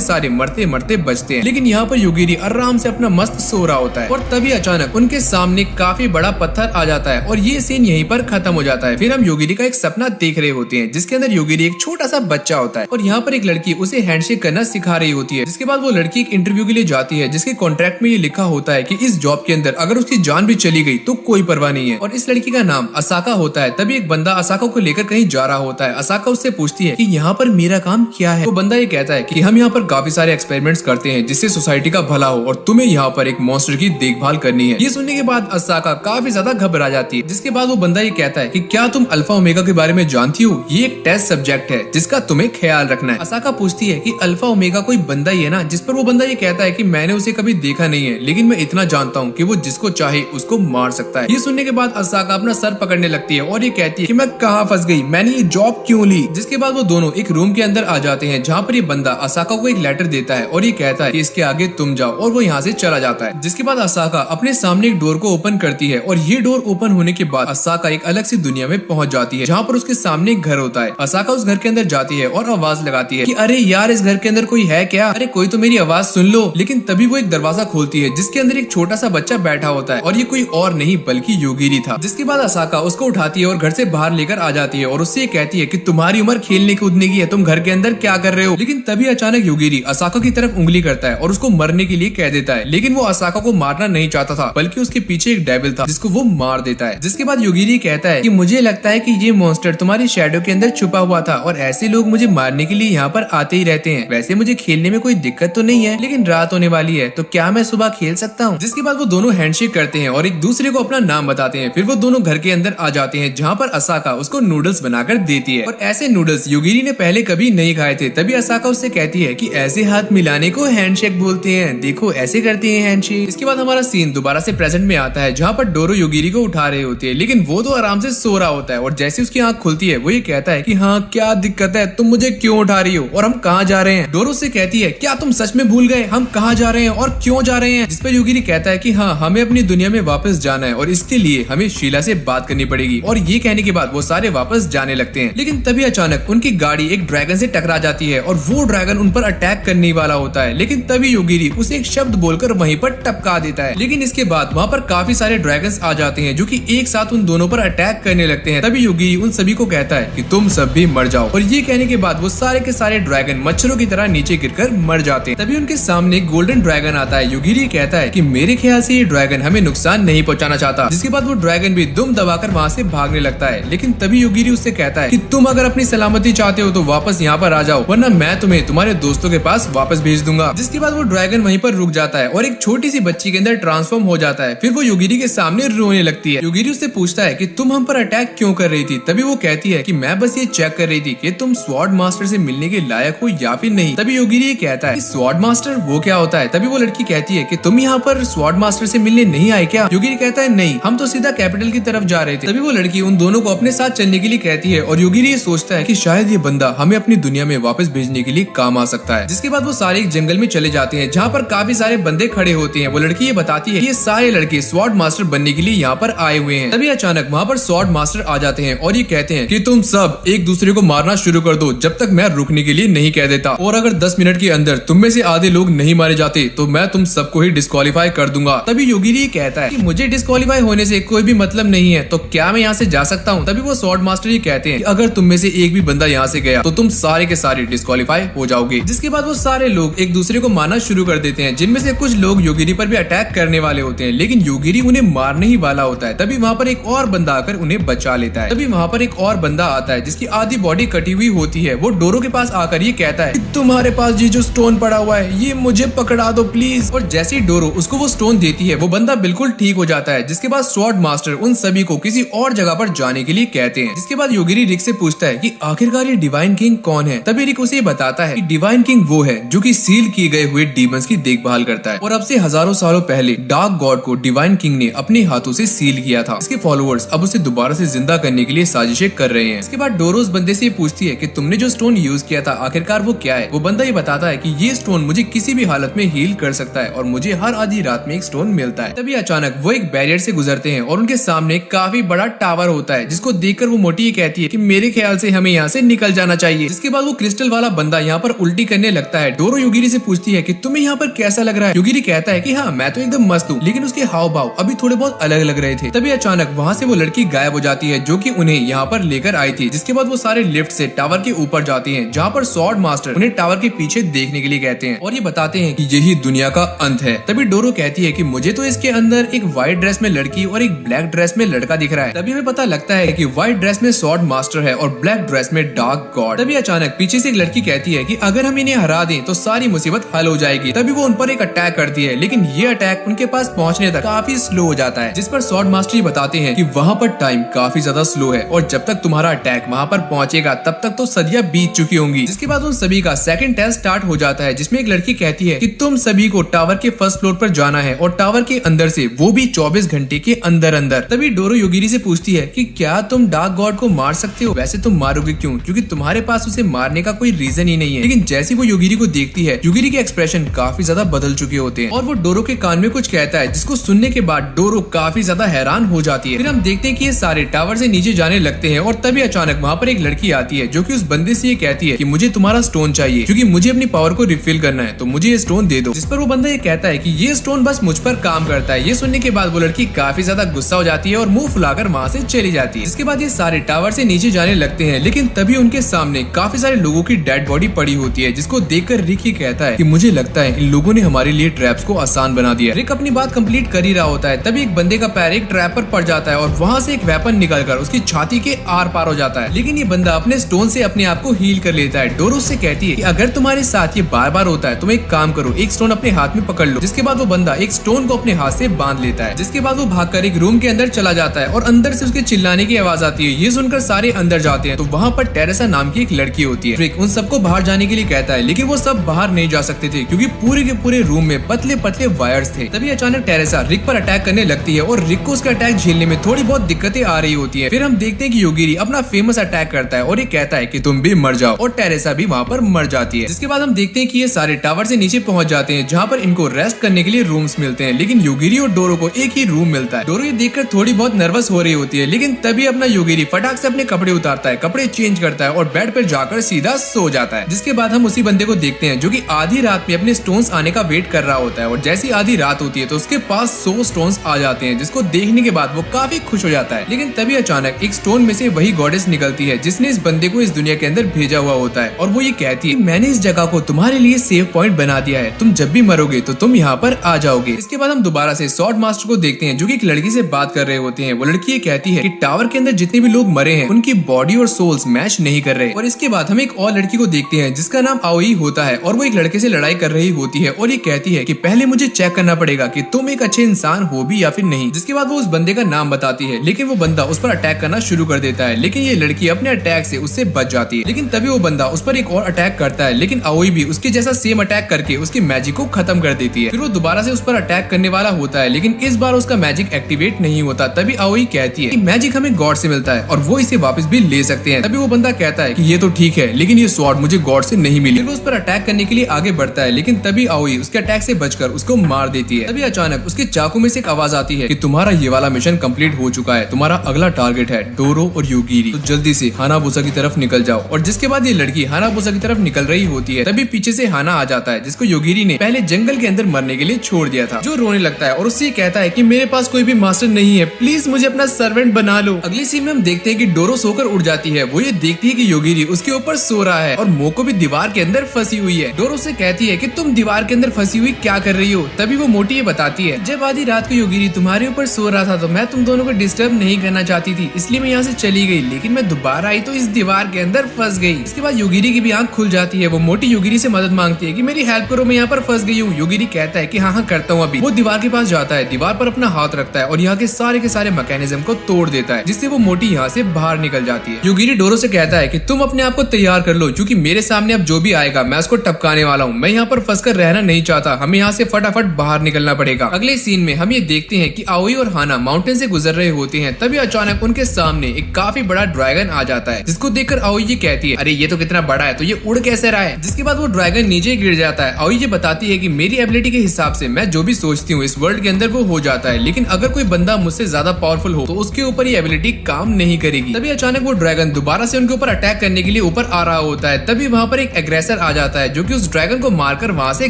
सारे मरते मरते बचते हैं। लेकिन यहाँ पर योगिरी आराम से अपना मस्त सो रहा होता है और तभी अचानक उनके सामने काफी बड़ा पत्थर आ जाता है और ये सीन यहीं पर खत्म हो जाता है। फिर हम योगिरी का एक सपना देख रहे होते हैं जिसके अंदर योगिरी एक छोटा सा बच्चा होता है और यहाँ पर एक लड़की उसे हैंडशेक करना सिखा रही होती है। जिसके बाद वो लड़की एक इंटरव्यू के लिए जाती है जिसके कॉन्ट्रैक्ट में ये लिखा होता है कि इस जॉब के अंदर अगर उसकी जान भी चली गई तो कोई परवाह नहीं है और इस लड़की का नाम असाका होता है। तभी एक बंदा असाका को लेकर कहीं जा रहा होता है। असाका उससे पूछती है कि यहाँ पर मेरा काम क्या है। तो बंदा ये कहता है कि हम यहाँ पर काफी सारे एक्सपेरिमेंट्स करते हैं जिससे सोसाइटी का भला हो और तुम्हें यहाँ पर एक मॉन्स्टर की देखभाल करनी है। ये सुनने के बाद असाका काफी ज्यादा घबरा जाती है। जिसके बाद वो बंदा ये कहता है कि क्या तुम अल्फा ओमेगा के बारे में जानती हो, ये एक टेस्ट सब्जेक्ट है जिसका तुम्हें ख्याल रखना है। असाका पूछती है कि अल्फा ओमेगा कोई बंदा ही है ना, जिस पर वो बंदा ये कहता है कि मैंने उसे कभी देखा नहीं है लेकिन मैं इतना जानता हूँ कि वो जिसको चाहे उसको मार सकता है। ये सुनने के बाद असाका अपना सर पकड़ने लगती है और ये कहती है कि मैं कहाँ फंस गई, मैंने ये जॉब क्यों ली। जिसके बाद वो दोनों एक रूम के अंदर आ जाते हैं जहाँ पर ये बंदा असाका को एक लेटर देता है और ये कहता है कि इसके आगे तुम जाओ और वो यहाँ से चला जाता है। जिसके बाद असाका अपने सामने एक डोर को ओपन करती है और ये डोर ओपन होने के बाद असाका एक अलग सी दुनिया में पहुंच जाती है जहाँ पर उसके सामने एक घर होता है। असाका उस घर के अंदर जाती है और आवाज लगाती है कि अरे यार इस घर के अंदर कोई है क्या, अरे कोई तो मेरी आवाज सुन लो। लेकिन तभी वो एक दरवाजा खोलती है जिसके अंदर एक छोटा सा बच्चा बैठा होता है और ये कोई और नहीं बल्कि योगिरी था। जिसके बाद असाका उसको उठाती है और घर से बाहर लेकर आ जाती है और उससे कहती है कि तुम्हारी उम्र खेलने कूदने की है, तुम घर के अंदर क्या कर रहे हो। लेकिन तभी अचानक योगिरी असाका की तरफ उंगली करता है और उसको मरने के लिए कह देता है। लेकिन वो असाका को मारना नहीं चाहता था बल्कि उसके पीछे एक डेविल था जिसको वो मार देता है। जिसके बाद योगिरी कहता है कि मुझे लगता है कि ये मॉन्स्टर तुम्हारी शैडो के अंदर छुपा हुआ था और ऐसे लोग मुझे मारने के लिए यहाँ पर आते ही रहते हैं। वैसे मुझे खेलने में कोई दिक्कत तो नहीं है लेकिन रात होने वाली है तो क्या मैं सुबह खेल सकता हूँ। जिसके बाद वो दोनों हैंडशेक करते हैं और एक दूसरे को अपना नाम बताते हैं। फिर वो दोनों घर के अंदर आ जाते हैं जहाँ पर असाका उसको नूडल्स बनाकर देती है और ऐसे नूडल्स योगिरी ने पहले कभी नहीं खाए थे। तभी असाका उससे कहती है कि ऐसे हाथ मिलाने को हैंडशेक बोलते हैं, देखो ऐसे करते हैं हैंडशेक। इसके बाद हमारा सीन दोबारा से प्रेजेंट में आता है जहाँ पर डोरो योगिरी को उठा रहे होती है लेकिन वो तो आराम से सो रहा होता है और जैसे उसकी आंख खुलती है वो ये कहता है कि हाँ क्या दिक्कत है, तुम मुझे क्यों उठा रही हो और हम कहाँ जा रहे हैं। डोरो से कहती है क्या तुम सच में भूल गए हम कहाँ जा रहे हैं और क्यों जा रहे हैं। जिस पर योगिरी कहता है कि हाँ हमें अपनी दुनिया में वापस जाना है और इसके लिए हमें शीला से बात करनी पड़ेगी। और ये कहने के बाद वो सारे वापस जाने लगते हैं। लेकिन तभी अचानक उनकी गाड़ी एक ड्रैगन से टकरा जाती है और वो ड्रैगन उन पर अटैक करने वाला होता है। लेकिन तभी योगिरी उसे एक शब्द बोलकर वहीं पर टपका देता है। लेकिन इसके बाद वहाँ पर काफी सारे ड्रैगन्स आ जाते हैं जो कि एक साथ उन दोनों पर अटैक करने लगते हैं। तभी योगिरी उन सभी को कहता है कि तुम सब भी मर जाओ और ये कहने के बाद वो सारे के सारे ड्रैगन मच्छरों की तरह नीचे गिरकर मर जाते हैं। तभी उनके सामने गोल्डन ड्रैगन आता है। योगिरी कहता है कि मेरे ख्याल से ये ड्रैगन हमें नुकसान नहीं पहुंचाना चाहता। जिसके बाद वो ड्रैगन भी दुम दबाकर वहाँ से भागने लगता है। लेकिन तभी योगिरी उससे कहता है कि तुम अगर अपनी सलामती चाहते हो तो वापस यहाँ पर आ जाओ वरना मैं तुम्हें तुम्हारे दोस्तों के पास वापस भेज दूंगा। जिसके बाद वो ड्रैगन वहीं पर रुक जाता है और एक छोटी सी बच्ची के अंदर ट्रांसफॉर्म हो जाता है। फिर वो योगिरी के सामने रोने लगती है। योगिरी उससे पूछता है कि तुम हम पर अटैक क्यों कर रही थी। तभी वो कहती है कि मैं बस ये चेक कर रही थी कि तुम स्वॉर्ड मास्टर से मिलने के लायक हो या फिर नहीं। तभी योगिरी ये कहता है कि स्वॉर्ड मास्टर वो क्या होता है। तभी वो लड़की कहती है कि तुम यहाँ पर स्वॉर्ड मास्टर से मिलने नहीं आए क्या। योगिरी कहता है नहीं, हम तो सीधा कैपिटल की तरफ जा रहे थे। तभी वो लड़की उन दोनों को अपने साथ चलने के लिए कहती है और योगिरी ये सोचता है कि शायद ये बंदा हमें अपनी दुनिया में वापस भेजने के लिए काम आ सकता है। जिसके बाद वो सारे एक जंगल में चले जाते हैं जहाँ पर काफी सारे बंदे खड़े होते हैं। वो लड़की ये बताती है कि ये सारे लड़के स्वॉर्ड मास्टर बनने के लिए यहाँ पर आए हुए हैं। तभी अचानक वहाँ पर स्वॉर्ड मास्टर आ जाते हैं और ये कहते हैं कि तुम सब एक दूसरे को मारना शुरू कर दो जब तक मैं रुकने के लिए नहीं कह देता और अगर 10 मिनट के अंदर तुम में से आधे लोग नहीं मारे जाते तो मैं तुम सबको ही डिस्क्वालीफाई कर दूंगा। तभी योगिरी ये कहता है कि मुझे डिस्क्वालीफाई होने से कोई भी मतलब नहीं है तो क्या मैं यहाँ से जा सकता हूँ। तभी वो स्वॉर्ड मास्टर ये कहते हैं कि अगर तुम में से एक भी बंदा यहाँ से गया तो तुम सारे के सारे डिस्क्वालीफाई हो जाओगे। जिसके बाद वो सारे लोग एक दूसरे को मारना शुरू कर देते हैं जिनमें से कुछ लोग योगिरी पर भी अटैक करने वाले होते हैं लेकिन योगिरी उन्हें मारने ही वाला होता है। तभी वहाँ पर एक और बंदा आकर उन्हें बचा लेता है। तभी वहाँ पर एक और बंदा आता है जिसकी आधी बॉडी कटी हुई होती है। वो डोरो के पास आकर ये कहता है कि तुम्हारे पास ये जो स्टोन पड़ा हुआ है ये मुझे पकड़ा दो प्लीज। और जैसे ही डोरो उसको वो स्टोन देती है वो बंदा बिल्कुल ठीक हो जाता है। जिसके बाद स्वॉर्ड मास्टर उन सभी को किसी और जगह पर जाने के लिए कहते हैं। जिसके बाद योगिरी रिक से पूछता है कि आखिरकार ये डिवाइन किंग कौन है। तभी रिक उसे बताता है कि डिवाइन किंग वो है जो कि सील किए गए हुए डीमंस की देखभाल करता है और अब से हजारों सालों पहले डार्क डार्क गॉड को डिवाइन किंग ने अपने हाथों से सील किया था। इसके फॉलोअर्स अब उसे दोबारा से जिंदा करने के लिए साजिशें कर रहे हैं। इसके बाद डोरो उस बंदे से ये पूछती है कि तुमने जो स्टोन यूज किया था आखिरकार वो क्या है। वो बंदा ये बताता है कि ये स्टोन मुझे किसी भी हालत में हील कर सकता है और मुझे हर आधी रात में एक स्टोन मिलता है। तभी अचानक वो एक बैरियर से गुजरते हैं और उनके सामने काफी बड़ा टावर होता है, जिसको देखकर वो मोटी ये कहती है कि मेरे ख्याल से हमें यहाँ से निकल जाना चाहिए। जिसके बाद वो क्रिस्टल वाला बंदा यहाँ पर उल्टी करने लगता है। डोरो योगिरी से पूछती है कि तुम्हें यहाँ पर कैसा लग रहा है। योगिरी कहता है कि हाँ मैं तो एकदम मस्त हूँ, लेकिन उसके हाव भाव अभी थोड़े बहुत अलग लग रहे थे। तभी अचानक वहाँ से वो लड़की गायब हो जाती है जो कि उन्हें यहाँ पर लेकर आई थी। जिसके बाद वो सारे लिफ्ट से टावर के ऊपर जाती हैं, जहाँ पर स्वॉर्ड मास्टर उन्हें टावर के पीछे देखने के लिए कहते हैं और ये बताते हैं कि यही दुनिया का अंत है। तभी डोरो कहती है कि मुझे तो इसके अंदर एक व्हाइट ड्रेस में लड़की और एक ब्लैक ड्रेस में लड़का दिख रहा है। तभी हमें पता लगता है कि व्हाइट ड्रेस में स्वॉर्ड मास्टर है और ब्लैक ड्रेस में डार्क गॉड। तभी अचानक पीछे से एक लड़की कहती है कि अगर हम इन्हें हरा दें तो सारी मुसीबत हल हो जाएगी। तभी वो उन पर एक अटैक करती है, लेकिन ये अटैक उनके पास पहुंचने तक काफी स्लो हो जाता है। जिस पर स्वॉर्ड मास्टर ये बताते हैं कि वहाँ पर टाइम काफी ज्यादा स्लो है और जब तक तुम्हारा अटैक वहाँ पर पहुंचेगा तब तक तो सदियां बीत चुकी होंगी। जिसके बाद उन सभी का सेकंड टेस्ट स्टार्ट हो जाता है, जिसमें एक लड़की कहती है कि तुम सभी को टावर के फर्स्ट फ्लोर पर जाना है और टावर के अंदर से, वो भी 24 घंटे के अंदर अंदर। तभी डोरो योगिरी से पूछती है कि क्या तुम डार्क गॉड को मार सकते हो। वैसे तुम मारोगे क्यों, क्योंकि तुम्हारे पास उसे मारने का कोई रीजन ही नहीं है। लेकिन जैसे वो योगिरी को देखती है, योगिरी के एक्सप्रेशन काफी ज्यादा बदल चुके होते हैं और वो डोरो के कान में कुछ कहता है, जिसको सुनने के बाद डोरो काफी ज्यादा हैरान हो जाती है। फिर हम देखते हैं कि ये सारे टावर से नीचे जाने लगते हैं और तभी अचानक वहाँ पर एक लड़की आती है जो कि उस बंदे से ये कहती है कि मुझे तुम्हारा स्टोन चाहिए क्योंकि मुझे अपनी पावर को रिफिल करना है, तो मुझे ये स्टोन दे दो। जिस पर वो बंदा ये कहता है कि ये स्टोन बस मुझ पर काम करता है। ये सुनने के बाद वो लड़की काफी ज्यादा गुस्सा हो जाती है और मुंह फुलाकर वहाँ से चली जाती है। इसके बाद ये सारे टावर से नीचे जाने लगते हैं, लेकिन तभी उनके सामने काफी सारे लोगों की डेड बॉडी पड़ी होती है, जिसको देखकर रिक ही कहता है कि मुझे लगता है इन लोगों ने हमारे लिए ट्रैप्स को आसान बना दिया। रिक अपनी बात कंप्लीट कर ही रहा होता है, तभी एक बंदे का पैर एक ट्रैप पर पड़ जाता है और वहाँ से एक वेपन निकलकर उसकी छाती के आर पार हो जाता है। लेकिन ये बंदा अपने स्टोन से अपने आप को हील कर लेता है। डोरो से कहती है कि अगर तुम्हारे साथ ये बार बार होता है तुम एक काम करो, एक स्टोन अपने हाथ में पकड़ लो। जिसके बाद वो बंदा एक स्टोन को अपने हाथ से बांध लेता है। जिसके बाद वो भागकर एक रूम के अंदर चला जाता है और अंदर से उसके चिल्लाने की आवाज आती है। ये सुनकर सारे अंदर जाते हैं तो वहाँ पर टेरेसा नाम की एक लड़की होती है। रिक उन सबको बाहर जाने के लिए कहता है, लेकिन वो सब बाहर नहीं जा सकते थे क्योंकि पूरे के पूरे रूम में पतले पतले वायर्स थे। तभी अचानक टेरेसा रिक पर अटैक करने लगती है और रिक को उसका अटैक झेलने में थोड़ी बहुत दिक्कतें आ रही होती है। फिर हम देखते हैं कि योगिरी अपना फेमस अटैक करता है और ये कहता है कि तुम भी मर जाओ और टेरेसा भी वहाँ पर मर जाती है। जिसके बाद हम देखते हैं कि ये सारे टावर से नीचे पहुंच जाते हैं, जहाँ पर इनको रेस्ट करने के लिए रूम्स मिलते हैं। लेकिन योगिरी और डोरो को एक ही रूम मिलता है। डोरो ये देखकर थोड़ी बहुत नर्वस हो रही होती है, लेकिन तभी अपना योगिरी फटाक से अपने कपड़े उतारता है, कपड़े चेंज करता है और बेड पर जाकर सीधा सो जाता है। जिसके बाद हम उसी बंदे को देखते हैं जो कि आधी रात में अपने स्टोन्स आने का वेट कर रहा होता है और जैसी आधी रात होती है तो उसके पास 100 स्टोन्स आ जाते हैं, जिसको देखने के बाद वो काफी खुश हो जाता है। लेकिन तभी अचानक एक स्टोन में से वही गॉडेस निकलती है जिसने इस बंदे को इस दुनिया के अंदर भेजा हुआ होता है और वो ये कहती है मैंने इस जगह को तुम्हारे लिए सेव पॉइंट बना दिया है, तुम जब भी मरोगे तो तुम यहाँ पर आ जाओगे। इसके बाद हम दोबारा से स्वॉर्ड मास्टर को देखते हैं जो कि एक लड़की से बात कर रहे होते हैं। वो लड़की ये कहती है कि टावर के अंदर जितने भी लोग मरे हैं उनकी बॉडी और सोल्स मैच नहीं कर रहे। और इसके बाद हम एक और लड़की को देखते हैं जिसका नाम आओई होता है और वो एक लड़के से लड़ाई कर रही होती है और ये कहती है कि पहले मुझे चेक करना पड़ेगा कि तुम एक अच्छे इंसान हो भी या फिर नहीं। जिसके बाद वो उस बंदे का नाम बताती है, लेकिन वो बंदा उस पर अटैक करना शुरू कर देता है, लेकिन ये लड़की अपने अटैक से उससे बच जाती है। लेकिन तभी वो बंदा उस पर एक और अटैक करता है, लेकिन आओई भी उसके जैसा सेम अटैक करके उसकी मैजिक को खत्म कर देती है। फिर वो दोबारा से उस पर अटैक करने वाला होता है, लेकिन इस बार उसका मैजिक एक्टिवेट नहीं होता। तभी आओई कहती है कि मैजिक हमें गॉड से मिलता है और वो इसे वापस भी ले सकते हैं। तभी वो बंदा कहता है कि ये तो ठीक है, लेकिन ये स्वॉर्ड मुझे गॉड से नहीं मिली। फिर वो उस पर अटैक करने के लिए आगे बढ़ता है, लेकिन तभी आओई उसके अटैक से बचकर उसको मार देती है। तभी अचानक उसके चाकू में से एक आवाज आती है कि तुम्हारा ये वाला मिशन कंप्लीट हो चुका है, तुम्हारा अगला टारगेट है डोरो और योगिरी, तो जल्दी से हानाबुसा की तरफ निकल जाओ। और जिसके बाद ये लड़की हानाबुसा की तरफ निकल रही होती है, तभी पीछे से हाना आ जाता है जिसको योगिरी ने पहले जंगल के अंदर मरने के लिए छोड़ दिया था, जो रोने लगता है और उससे कहता है कि मेरे पास कोई भी मास्टर नहीं है, प्लीज मुझे अपना सर्वेंट बना लो। अगली सीन में हम देखते हैं कि डोरो सोकर उड़ जाती है। वो ये देखती है कि योगिरी उसके ऊपर सो रहा है और मोको भी दीवार के अंदर फंसी हुई है। डोरो से कहती है कि तुम दीवार के अंदर फंसी हुई क्या कर रही हो। तभी वो मोटी ये बताती है, जब आधी रात को योगिरी तुम्हारे ऊपर सो रहा था तो मैं तुम दोनों को डिस्टर्ब नहीं करना चाहती थी, इसलिए मैं यहाँ से चली गई, लेकिन मैं दोबारा आई तो इस दीवार के अंदर फंस गई। इसके बाद योगिरी की भी आंख खुल जाती है। वो मोटी योगिरी से मदद मांगती है कि मेरी हेल्प करो, मैं यहाँ पर फंस गई हूँ। योगिरी कहता है कि हाँ करता हूँ अभी। वो दीवार के पास जाता है, दीवार पर अपना हाथ रखता है और यहाँ के सारे मैकेनिज्म को तोड़ देता है, जिससे वो मोटी यहाँ से बाहर निकल जाती है। योगिरी डोरो से कहता है कि तुम अपने आप को तैयार कर लो, क्योंकि मेरे सामने अब जो भी आएगा मैं उसको टपकाने वाला हूँ। मैं यहाँ पर फंसकर रहना नहीं चाहता, हमें यहाँ से फटाफट बाहर निकलना पड़ेगा। पड़ेगा। अगले सीन में हम ये देखते हैं कि आओई और हाना माउंटेन से गुजर रहे होते हैं, तभी अचानक उनके सामने एक काफी बड़ा ड्रैगन आ जाता है, जिसको देखकर आओई ये कहती है, अरे ये तो कितना बड़ा है, तो ये उड़ कैसे रहा है। जिसके बाद वो ड्रैगन नीचे गिर जाता है। आओई ये बताती है कि मेरी एबिलिटी के हिसाब से मैं जो भी सोचती हूँ इस वर्ल्ड के अंदर वो हो जाता है, लेकिन अगर कोई बंदा मुझसे ज्यादा पावरफुल हो तो उसके ऊपर ये एबिलिटी काम नहीं करेगी। तभी अचानक वो ड्रैगन दोबारा से उनके ऊपर अटैक करने के लिए ऊपर आ रहा होता है। तभी वहाँ पर एक एग्रेसर आ जाता है जो कि उस ड्रैगन को मारकर वहाँ से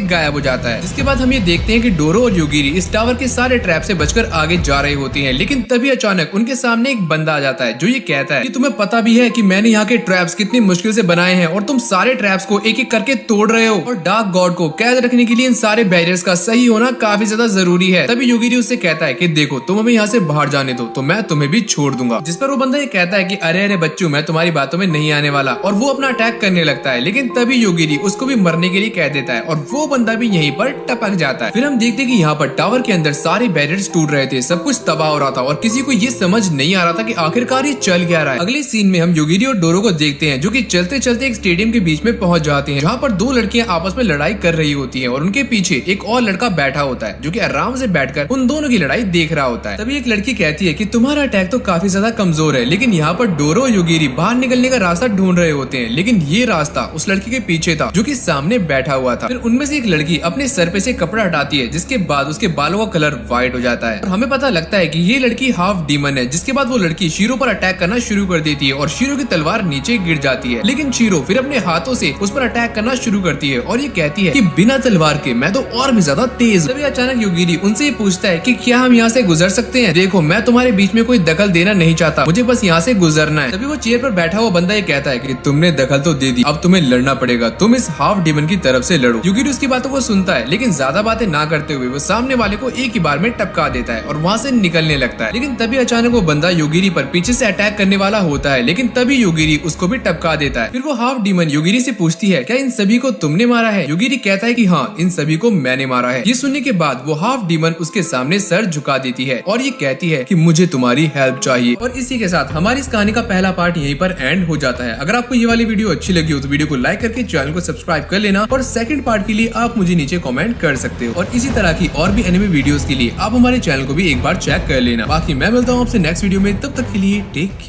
गायब हो जाता है। जिसके बाद हम ये देखते हैं कि डोरो और योगिरी इस टावर के सारे ट्रैप से बचकर आगे जा रहे होती हैं, लेकिन तभी अचानक उनके सामने एक बंदा आ जाता है जो ये कहता है कि तुम्हें पता भी है कि मैंने यहाँ के ट्रैप्स कितनी मुश्किल से बनाए हैं और तुम सारे ट्रैप्स को एक एक करके तोड़ रहे हो, और डार्क गॉड को कैद रखने के लिए इन सारे बैरियर्स का सही होना काफी ज्यादा जरूरी है। तभी योगिरी उससे कहता है कि देखो तुम हमें यहाँ से बाहर जाने दो तो मैं तुम्हें भी छोड़ दूंगा। जिस पर वो बंदा ये कहता है कि अरे अरे बच्चों, मैं तुम्हारी बातों में नहीं आने वाला, और वो अपना अटैक करने लगता है। लेकिन तभी योगिरी उसको भी मरने के लिए कह देता है और वो बंदा भी यहीं पर टपक जाता है। फिर हम देखते हैं कि यहाँ पर टावर के अंदर सारे बैरियर्स टूट रहे थे, सब कुछ तबाह हो रहा था और किसी को ये समझ नहीं आ रहा था कि आखिरकार ये चल क्या रहा है। अगले सीन में हम योगिरी और डोरो को देखते हैं जो कि चलते चलते एक स्टेडियम के बीच में पहुंच जाते हैं, जहाँ पर दो लड़कियां आपस में लड़ाई कर रही होती हैं और उनके पीछे एक और लड़का बैठा होता है जो कि आराम से बैठकर उन दोनों की लड़ाई देख रहा होता है। तभी एक लड़की कहती है कि तुम्हारा अटैक तो काफी ज्यादा कमजोर है, लेकिन यहाँ पर डोरो और योगिरी बाहर निकलने का रास्ता ढूंढ रहे होते हैं, लेकिन ये रास्ता उस लड़की के पीछे था जो कि सामने बैठा हुआ था। फिर उनमें से एक लड़की अपने सर पे से कपड़ा हटाती है, जिसके बाद उसके बालों का कलर व्हाइट हो जाता है और हमें पता लगता है कि ये लड़की हाफ डीमन है। जिसके बाद वो लड़की शीरो पर अटैक करना शुरू कर देती है और शीरो की तलवार नीचे गिर जाती है, लेकिन शीरो फिर अपने हाथों से उस पर अटैक करना शुरू करती है और ये कहती है कि बिना तलवार के मैं तो और भी ज्यादा तेज। तभी अचानक योगिरी उनसे पूछता है कि क्या हम यहाँ से गुजर सकते हैं? देखो मैं तुम्हारे बीच में कोई दखल देना नहीं चाहता, मुझे बस यहाँ से गुजरना है। तभी वो चेयर पर बैठा हुआ बंदा ये कहता है कि तुमने दखल तो दे दी, अब तुम्हें लड़ना पड़ेगा, तुम इस हाफ डीमन की तरफ से लड़ो। योगिरी उसकी बातों को सुनता है, लेकिन ज्यादा बातें ना करते हुए वो सामने वाले को एक ही बार में टपका देता है और वहाँ से निकलने लगता है। लेकिन तभी अचानक वो बंदा योगिरी पर पीछे से अटैक करने वाला होता है, लेकिन तभी योगिरी उसको भी टपका देता है। फिर वो हाफ डीमन योगिरी से पूछती है क्या इन सभी को तुमने मारा है? योगिरी कहता है कि हाँ, इन सभी को मैंने मारा है। ये सुनने के बाद वो हाफ डीमन उसके सामने सर झुका देती है और ये कहती है कि मुझे तुम्हारी हेल्प चाहिए। और इसी के साथ हमारी इस कहानी का पहला पार्ट यहीं पर एंड हो जाता है। अगर आपको ये वाली वीडियो अच्छी लगी हो तो वीडियो को लाइक करके चैनल को सब्सक्राइब कर लेना, और सेकंड पार्ट के लिए आप मुझे नीचे कमेंट कर सकते हो। और इसी तरह की और भी एनिमे वीडियोस के लिए आप हमारे चैनल को भी एक बार चेक कर लेना। बाकी मैं मिलता हूँ आपसे नेक्स्ट वीडियो में, तब तक के लिए टेक केयर।